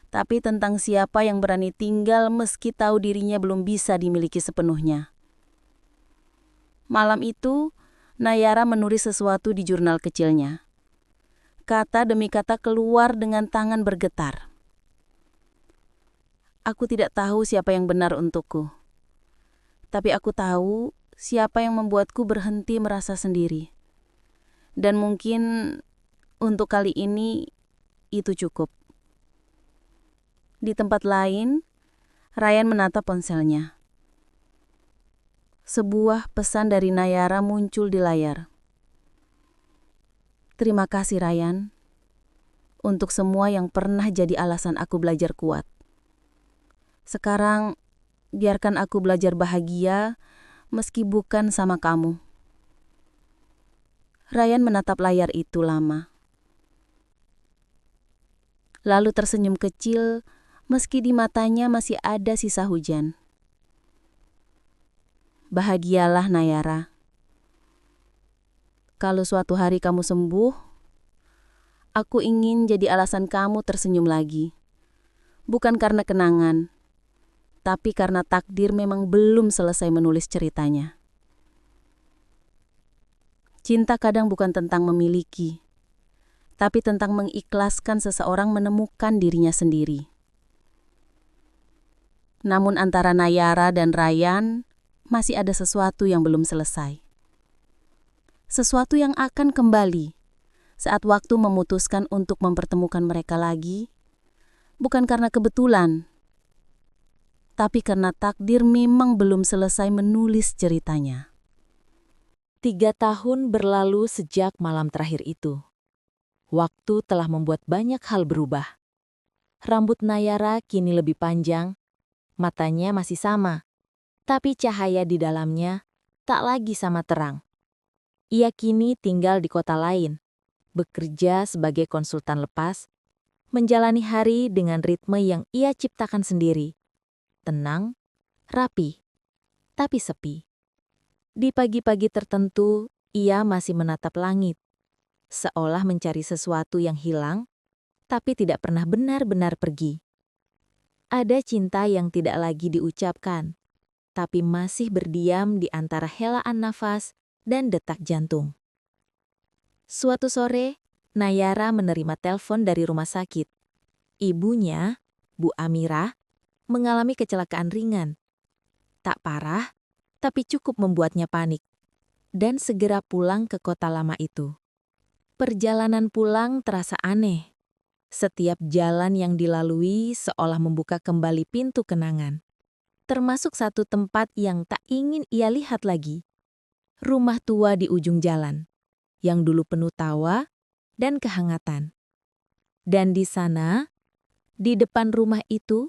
tapi tentang siapa yang berani tinggal meski tahu dirinya belum bisa dimiliki sepenuhnya. Malam itu, Nayara menulis sesuatu di jurnal kecilnya. Kata demi kata keluar dengan tangan bergetar. "Aku tidak tahu siapa yang benar untukku. Tapi aku tahu siapa yang membuatku berhenti merasa sendiri. Dan mungkin untuk kali ini itu cukup." Di tempat lain, Ryan menatap ponselnya. Sebuah pesan dari Nayara muncul di layar. "Terima kasih Ryan, untuk semua yang pernah jadi alasan aku belajar kuat. Sekarang, biarkan aku belajar bahagia meski bukan sama kamu." Ryan menatap layar itu lama. Lalu tersenyum kecil meski di matanya masih ada sisa hujan. Bahagialah Nayara. Kalau suatu hari kamu sembuh, aku ingin jadi alasan kamu tersenyum lagi. Bukan karena kenangan, tapi karena takdir memang belum selesai menulis ceritanya. Cinta kadang bukan tentang memiliki, tapi tentang mengikhlaskan seseorang menemukan dirinya sendiri. Namun antara Nayara dan Ryan, masih ada sesuatu yang belum selesai. Sesuatu yang akan kembali saat waktu memutuskan untuk mempertemukan mereka lagi, bukan karena kebetulan, tapi karena takdir memang belum selesai menulis ceritanya. 3 tahun berlalu sejak malam terakhir itu. Waktu telah membuat banyak hal berubah. Rambut Nayara kini lebih panjang, matanya masih sama, tapi cahaya di dalamnya tak lagi sama terang. Ia kini tinggal di kota lain, bekerja sebagai konsultan lepas, menjalani hari dengan ritme yang ia ciptakan sendiri. Tenang, rapi, tapi sepi. Di pagi-pagi tertentu, ia masih menatap langit, seolah mencari sesuatu yang hilang, tapi tidak pernah benar-benar pergi. Ada cinta yang tidak lagi diucapkan, tapi masih berdiam di antara helaan nafas dan detak jantung. Suatu sore, Nayara menerima telepon dari rumah sakit. Ibunya, Bu Amirah, mengalami kecelakaan ringan. Tak parah, tapi cukup membuatnya panik. Dan segera pulang ke kota lama itu. Perjalanan pulang terasa aneh. Setiap jalan yang dilalui seolah membuka kembali pintu kenangan. Termasuk satu tempat yang tak ingin ia lihat lagi. Rumah tua di ujung jalan, yang dulu penuh tawa dan kehangatan. Dan di sana, di depan rumah itu,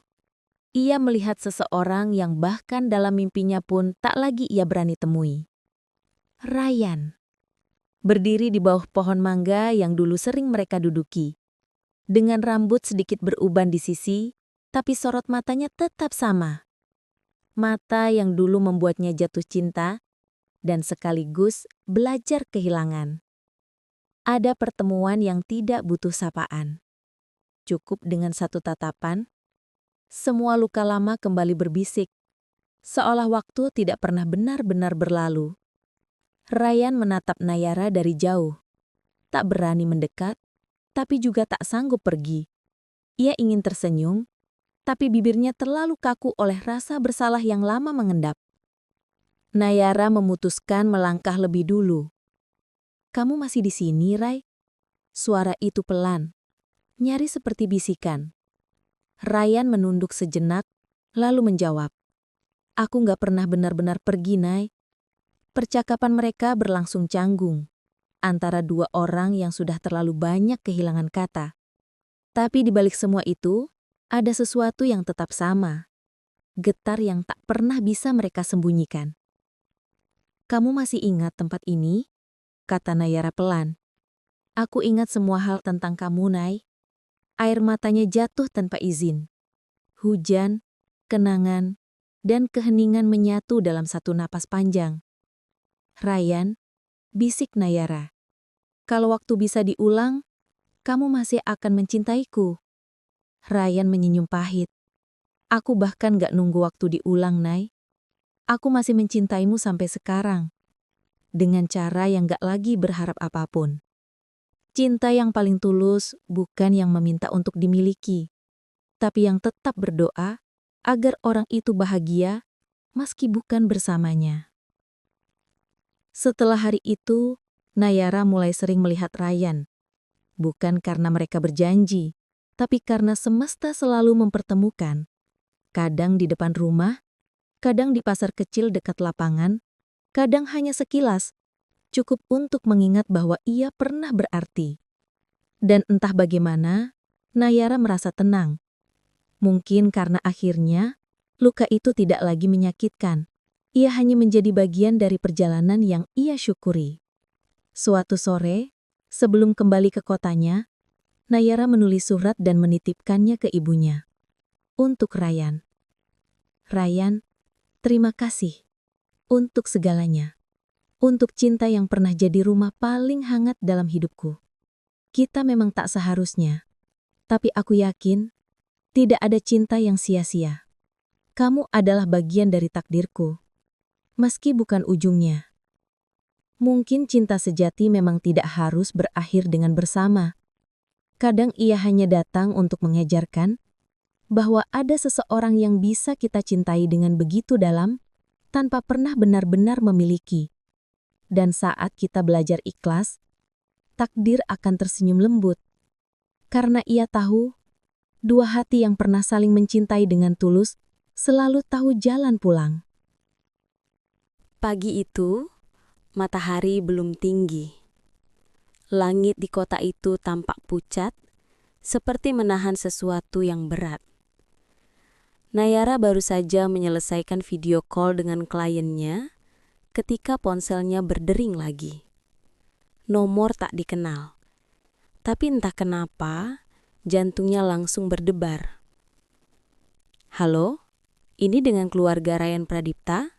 ia melihat seseorang yang bahkan dalam mimpinya pun tak lagi ia berani temui. Ryan. Berdiri di bawah pohon mangga yang dulu sering mereka duduki. Dengan rambut sedikit beruban di sisi, tapi sorot matanya tetap sama. Mata yang dulu membuatnya jatuh cinta, dan sekaligus belajar kehilangan. Ada pertemuan yang tidak butuh sapaan. Cukup dengan satu tatapan, semua luka lama kembali berbisik, seolah waktu tidak pernah benar-benar berlalu. Ryan menatap Nayara dari jauh. Tak berani mendekat, tapi juga tak sanggup pergi. Ia ingin tersenyum, tapi bibirnya terlalu kaku oleh rasa bersalah yang lama mengendap. Nayara memutuskan melangkah lebih dulu. "Kamu masih di sini, Ray?" Suara itu pelan, nyaris seperti bisikan. Ryan menunduk sejenak, lalu menjawab, "Aku gak pernah benar-benar pergi, Nay." Percakapan mereka berlangsung canggung, antara dua orang yang sudah terlalu banyak kehilangan kata. Tapi di balik semua itu, ada sesuatu yang tetap sama. Getar yang tak pernah bisa mereka sembunyikan. "Kamu masih ingat tempat ini?" kata Nayara pelan. "Aku ingat semua hal tentang kamu, Nay." Air matanya jatuh tanpa izin. Hujan, kenangan, dan keheningan menyatu dalam satu napas panjang. "Ryan," bisik Nayara, "kalau waktu bisa diulang, kamu masih akan mencintaiku." Ryan menyenyum pahit. "Aku bahkan gak nunggu waktu diulang, Nay. Aku masih mencintaimu sampai sekarang. Dengan cara yang gak lagi berharap apapun. Cinta yang paling tulus bukan yang meminta untuk dimiliki, tapi yang tetap berdoa agar orang itu bahagia meski bukan bersamanya." Setelah hari itu, Nayara mulai sering melihat Ryan. Bukan karena mereka berjanji, tapi karena semesta selalu mempertemukan. Kadang di depan rumah, kadang di pasar kecil dekat lapangan, kadang hanya sekilas, cukup untuk mengingat bahwa ia pernah berarti. Dan entah bagaimana, Nayara merasa tenang. Mungkin karena akhirnya, luka itu tidak lagi menyakitkan. Ia hanya menjadi bagian dari perjalanan yang ia syukuri. Suatu sore, sebelum kembali ke kotanya, Nayara menulis surat dan menitipkannya ke ibunya. Untuk Ryan. "Ryan, terima kasih. untuk segalanya. Untuk cinta yang pernah jadi rumah paling hangat dalam hidupku. Kita memang tak seharusnya, tapi aku yakin tidak ada cinta yang sia-sia. Kamu adalah bagian dari takdirku, meski bukan ujungnya. Mungkin cinta sejati memang tidak harus berakhir dengan bersama. Kadang ia hanya datang untuk mengajarkan bahwa ada seseorang yang bisa kita cintai dengan begitu dalam, tanpa pernah benar-benar memiliki. Dan saat kita belajar ikhlas, takdir akan tersenyum lembut. Karena ia tahu, dua hati yang pernah saling mencintai dengan tulus selalu tahu jalan pulang. Pagi itu, matahari belum tinggi. Langit di kota itu tampak pucat, seperti menahan sesuatu yang berat. Nayara baru saja menyelesaikan video call dengan kliennya ketika ponselnya berdering lagi. Nomor tak dikenal. Tapi entah kenapa, jantungnya langsung berdebar. Halo, ini dengan keluarga Ryan Pradipta?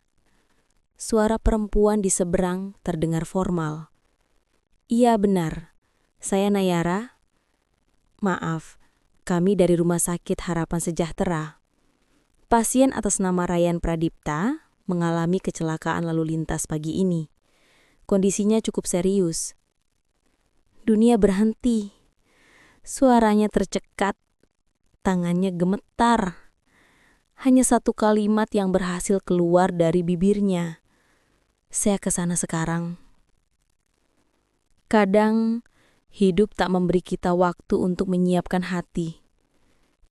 Suara perempuan di seberang terdengar formal. Iya benar, saya Nayara. Maaf, kami dari Rumah Sakit Harapan Sejahtera. Pasien atas nama Ryan Pradipta mengalami kecelakaan lalu lintas pagi ini. Kondisinya cukup serius. Dunia berhenti. Suaranya tercekat, tangannya gemetar. Hanya satu kalimat yang berhasil keluar dari bibirnya. Saya ke sana sekarang. Kadang, hidup tak memberi kita waktu untuk menyiapkan hati.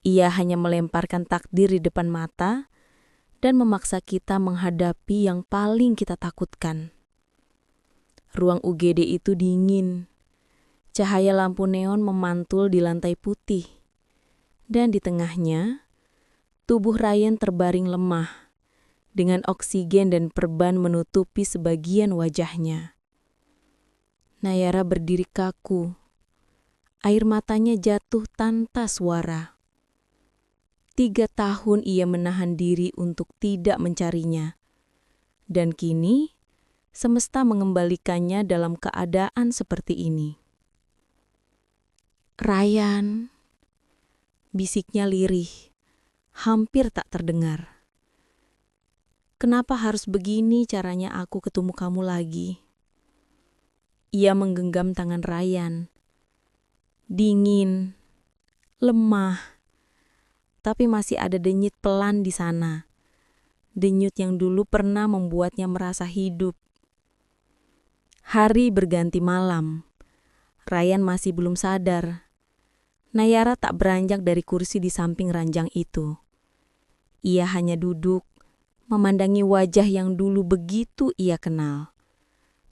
Ia hanya melemparkan takdir di depan mata dan memaksa kita menghadapi yang paling kita takutkan. Ruang UGD itu dingin. Cahaya lampu neon memantul di lantai putih. Dan di tengahnya, tubuh Ryan terbaring lemah, dengan oksigen dan perban menutupi sebagian wajahnya. Nayara berdiri kaku. Air matanya jatuh tanpa suara. 3 tahun ia menahan diri untuk tidak mencarinya. Dan kini, semesta mengembalikannya dalam keadaan seperti ini. Ryan, bisiknya lirih, hampir tak terdengar. Kenapa harus begini caranya aku ketemu kamu lagi? Ia menggenggam tangan Ryan. Dingin, lemah, tapi masih ada denyut pelan di sana. Denyut yang dulu pernah membuatnya merasa hidup. Hari berganti malam. Ryan masih belum sadar. Nayara tak beranjak dari kursi di samping ranjang itu. Ia hanya duduk, memandangi wajah yang dulu begitu ia kenal.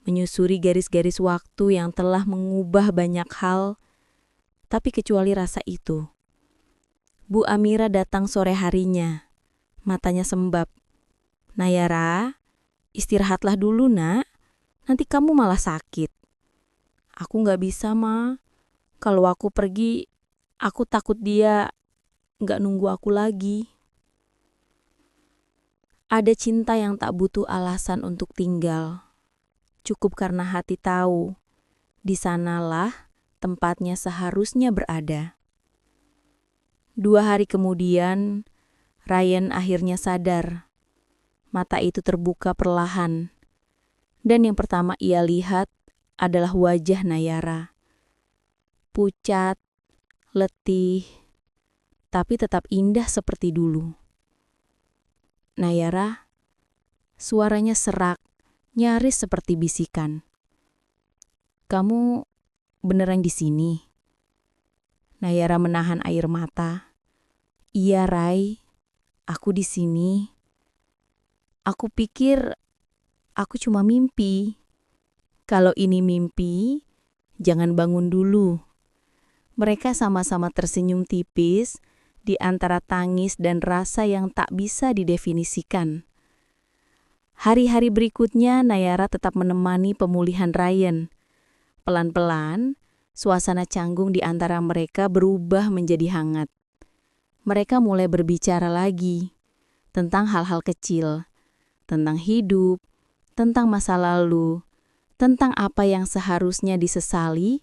Menyusuri garis-garis waktu yang telah mengubah banyak hal, tapi kecuali rasa itu. Bu Amira datang sore harinya. Matanya sembab. Nayara, istirahatlah dulu nak. Nanti kamu malah sakit. Aku gak bisa ma. Kalau aku pergi, aku takut dia gak nunggu aku lagi. Ada cinta yang tak butuh alasan untuk tinggal. Cukup karena hati tahu. Di sanalah tempatnya seharusnya berada. 2 hari kemudian, Ryan akhirnya sadar. Mata itu terbuka perlahan. Dan yang pertama ia lihat adalah wajah Nayara. Pucat, letih, tapi tetap indah seperti dulu. Nayara, suaranya serak, nyaris seperti bisikan. Kamu beneran di sini? Nayara menahan air mata. Iya, Rai. Aku di sini. Aku pikir aku cuma mimpi. Kalau ini mimpi, jangan bangun dulu. Mereka sama-sama tersenyum tipis di antara tangis dan rasa yang tak bisa didefinisikan. Hari-hari berikutnya Nayara tetap menemani pemulihan Ryan. Pelan-pelan, suasana canggung di antara mereka berubah menjadi hangat. Mereka mulai berbicara lagi tentang hal-hal kecil, tentang hidup, tentang masa lalu, tentang apa yang seharusnya disesali,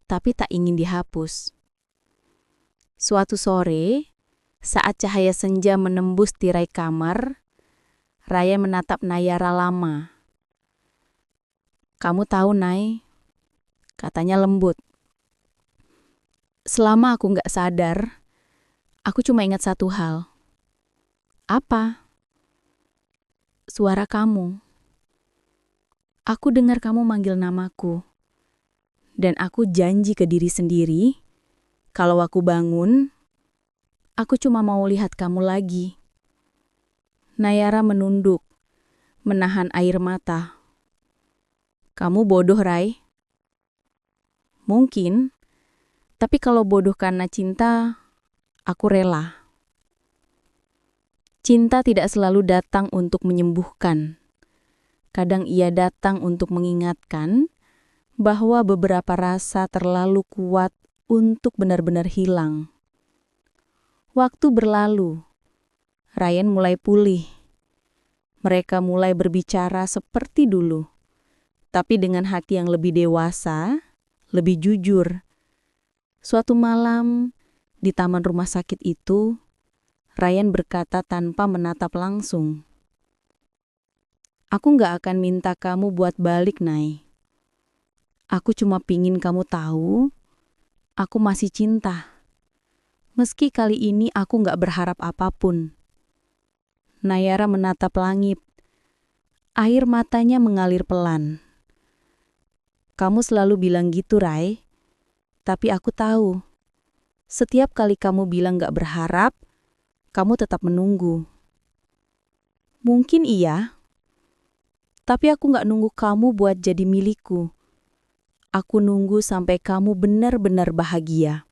tapi tak ingin dihapus. Suatu sore, saat cahaya senja menembus tirai kamar, Ryan menatap Nayara lama. "Kamu tahu, Nay," katanya lembut. "Selama aku nggak sadar, aku cuma ingat satu hal." "Apa?" "Suara kamu. Aku dengar kamu manggil namaku. Dan aku janji ke diri sendiri, kalau aku bangun, aku cuma mau lihat kamu lagi." Nayara menunduk, menahan air mata. "Kamu bodoh, Rai." "Mungkin, tapi kalau bodoh karena cinta, aku rela." Cinta tidak selalu datang untuk menyembuhkan. Kadang ia datang untuk mengingatkan bahwa beberapa rasa terlalu kuat untuk benar-benar hilang. Waktu berlalu. Ryan mulai pulih. Mereka mulai berbicara seperti dulu, tapi dengan hati yang lebih dewasa, lebih jujur. Suatu malam, di taman rumah sakit itu, Ryan berkata tanpa menatap langsung, "Aku nggak akan minta kamu buat balik, Nay. Aku cuma pingin kamu tahu, aku masih cinta. Meski kali ini aku nggak berharap apapun." Nayara menatap langit. Air matanya mengalir pelan. "Kamu selalu bilang gitu, Rai. Tapi aku tahu, setiap kali kamu bilang nggak berharap, kamu tetap menunggu." "Mungkin iya, tapi aku nggak nunggu kamu buat jadi milikku. Aku nunggu sampai kamu benar-benar bahagia.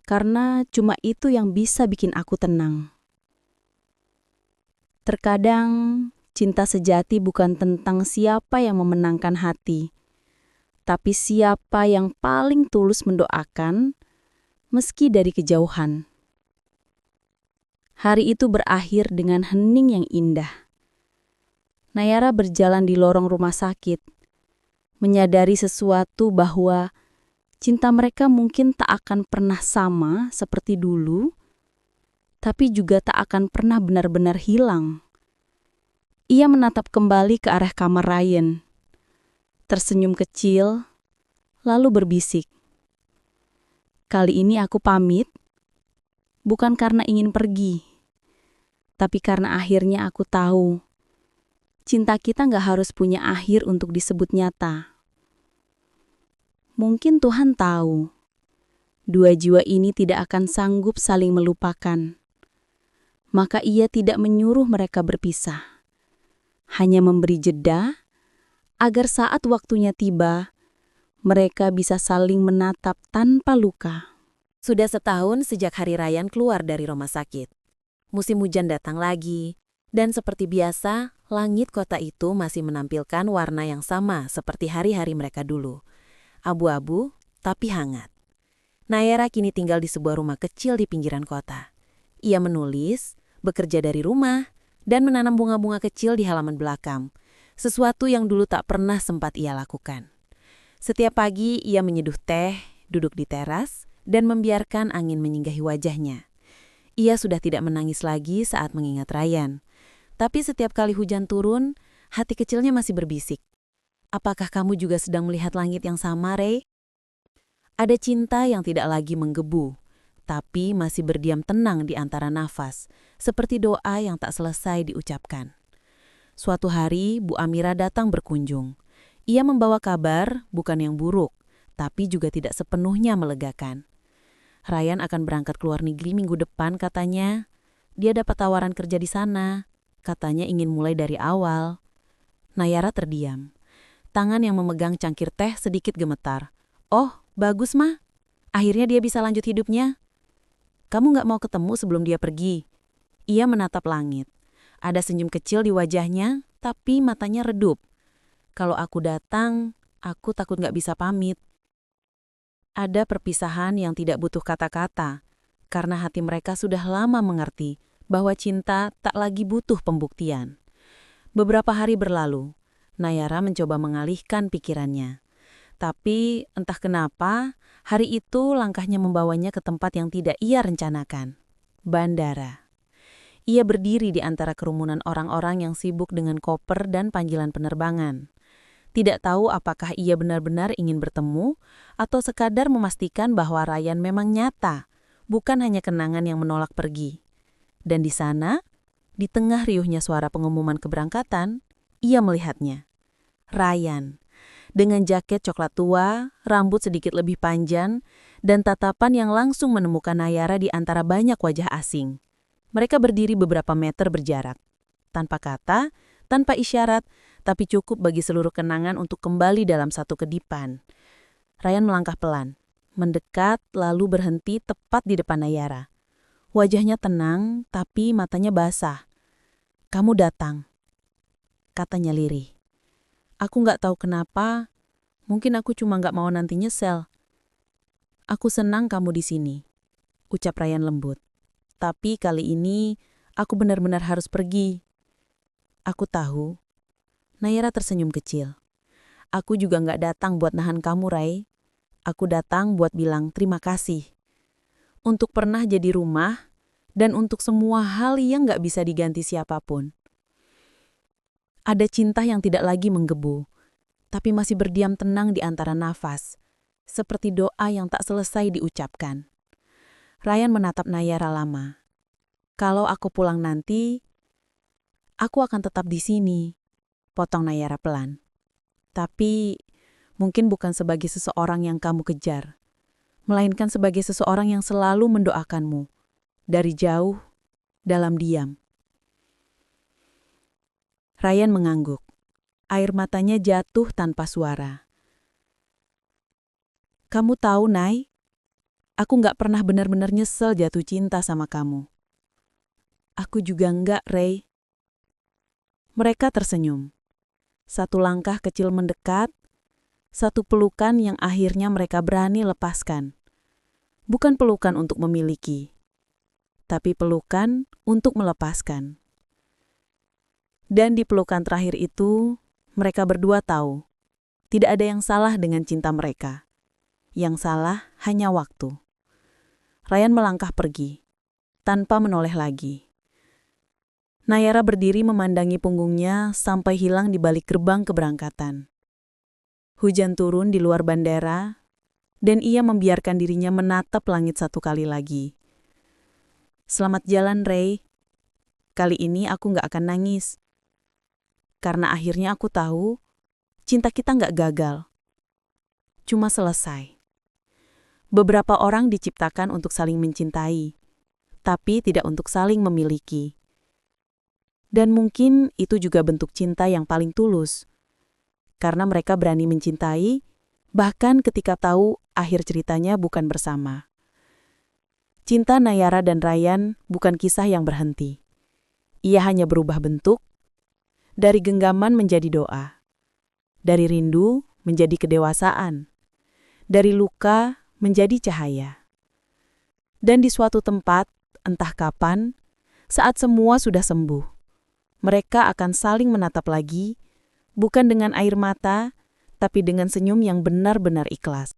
Karena cuma itu yang bisa bikin aku tenang." Terkadang, cinta sejati bukan tentang siapa yang memenangkan hati, tapi siapa yang paling tulus mendoakan, meski dari kejauhan. Hari itu berakhir dengan hening yang indah. Nayara berjalan di lorong rumah sakit, menyadari sesuatu bahwa cinta mereka mungkin tak akan pernah sama seperti dulu, tapi juga tak akan pernah benar-benar hilang. Ia menatap kembali ke arah kamar Ryan, tersenyum kecil, lalu berbisik, "Kali ini aku pamit, bukan karena ingin pergi, tapi karena akhirnya aku tahu, cinta kita nggak harus punya akhir untuk disebut nyata." Mungkin Tuhan tahu, dua jiwa ini tidak akan sanggup saling melupakan. Maka ia tidak menyuruh mereka berpisah. Hanya memberi jeda, agar saat waktunya tiba, mereka bisa saling menatap tanpa luka. Sudah setahun sejak hari Ryan keluar dari rumah sakit. Musim hujan datang lagi, dan seperti biasa, langit kota itu masih menampilkan warna yang sama seperti hari-hari mereka dulu. Abu-abu, tapi hangat. Nayara kini tinggal di sebuah rumah kecil di pinggiran kota. Ia menulis, bekerja dari rumah, dan menanam bunga-bunga kecil di halaman belakang, sesuatu yang dulu tak pernah sempat ia lakukan. Setiap pagi ia menyeduh teh, duduk di teras, dan membiarkan angin menyinggahi wajahnya. Ia sudah tidak menangis lagi saat mengingat Ryan. Tapi setiap kali hujan turun, hati kecilnya masih berbisik. "Apakah kamu juga sedang melihat langit yang sama, Ray?" Ada cinta yang tidak lagi menggebu, tapi masih berdiam tenang di antara nafas, seperti doa yang tak selesai diucapkan. Suatu hari, Bu Amira datang berkunjung. Ia membawa kabar bukan yang buruk, tapi juga tidak sepenuhnya melegakan. Ryan akan berangkat ke luar negeri minggu depan, katanya. Dia dapat tawaran kerja di sana. Katanya ingin mulai dari awal. Nayara terdiam. Tangan yang memegang cangkir teh sedikit gemetar. "Oh, bagus, Ma. Akhirnya dia bisa lanjut hidupnya." "Kamu nggak mau ketemu sebelum dia pergi?" Ia menatap langit. Ada senyum kecil di wajahnya, tapi matanya redup. "Kalau aku datang, aku takut nggak bisa pamit." Ada perpisahan yang tidak butuh kata-kata, karena hati mereka sudah lama mengerti bahwa cinta tak lagi butuh pembuktian. Beberapa hari berlalu, Nayara mencoba mengalihkan pikirannya. Tapi entah kenapa, hari itu langkahnya membawanya ke tempat yang tidak ia rencanakan. Bandara. Ia berdiri di antara kerumunan orang-orang yang sibuk dengan koper dan panggilan penerbangan. Tidak tahu apakah ia benar-benar ingin bertemu atau sekadar memastikan bahwa Ryan memang nyata, bukan hanya kenangan yang menolak pergi. Dan di sana, di tengah riuhnya suara pengumuman keberangkatan, ia melihatnya. Ryan, dengan jaket coklat tua, rambut sedikit lebih panjang, dan tatapan yang langsung menemukan Nayara di antara banyak wajah asing. Mereka berdiri beberapa meter berjarak. Tanpa kata, tanpa isyarat, tapi cukup bagi seluruh kenangan untuk kembali dalam satu kedipan. Ryan melangkah pelan, mendekat lalu berhenti tepat di depan Nayara. Wajahnya tenang, tapi matanya basah. "Kamu datang," katanya lirih. "Aku nggak tahu kenapa, mungkin aku cuma nggak mau nanti nyesel. Aku senang kamu di sini," ucap Ryan lembut. "Tapi kali ini, aku benar-benar harus pergi." "Aku tahu." Nayara tersenyum kecil. "Aku juga nggak datang buat nahan kamu, Ray. Aku datang buat bilang terima kasih. Untuk pernah jadi rumah, dan untuk semua hal yang nggak bisa diganti siapapun. Ada cinta yang tidak lagi menggebu, tapi masih berdiam tenang di antara nafas, seperti doa yang tak selesai diucapkan." Ryan menatap Nayara lama. "Kalau aku pulang nanti, aku akan tetap di sini," potong Nayara pelan. "Tapi mungkin bukan sebagai seseorang yang kamu kejar, melainkan sebagai seseorang yang selalu mendoakanmu, dari jauh, dalam diam." Ryan mengangguk. Air matanya jatuh tanpa suara. "Kamu tahu, Nay, aku nggak pernah benar-benar nyesel jatuh cinta sama kamu." "Aku juga nggak, Ray." Mereka tersenyum. Satu langkah kecil mendekat, satu pelukan yang akhirnya mereka berani lepaskan. Bukan pelukan untuk memiliki, tapi pelukan untuk melepaskan. Dan di pelukan terakhir itu, mereka berdua tahu, tidak ada yang salah dengan cinta mereka. Yang salah hanya waktu. Ryan melangkah pergi, tanpa menoleh lagi. Nayara berdiri memandangi punggungnya sampai hilang di balik gerbang keberangkatan. Hujan turun di luar bandara, dan ia membiarkan dirinya menatap langit satu kali lagi. "Selamat jalan, Ray. Kali ini aku nggak akan nangis. Karena akhirnya aku tahu, cinta kita nggak gagal. Cuma selesai." Beberapa orang diciptakan untuk saling mencintai, tapi tidak untuk saling memiliki. Dan mungkin itu juga bentuk cinta yang paling tulus. Karena mereka berani mencintai, bahkan ketika tahu akhir ceritanya bukan bersama. Cinta Nayara dan Ryan bukan kisah yang berhenti. Ia hanya berubah bentuk, dari genggaman menjadi doa, dari rindu menjadi kedewasaan, dari luka menjadi cahaya. Dan di suatu tempat, entah kapan, saat semua sudah sembuh, mereka akan saling menatap lagi, bukan dengan air mata, tapi dengan senyum yang benar-benar ikhlas.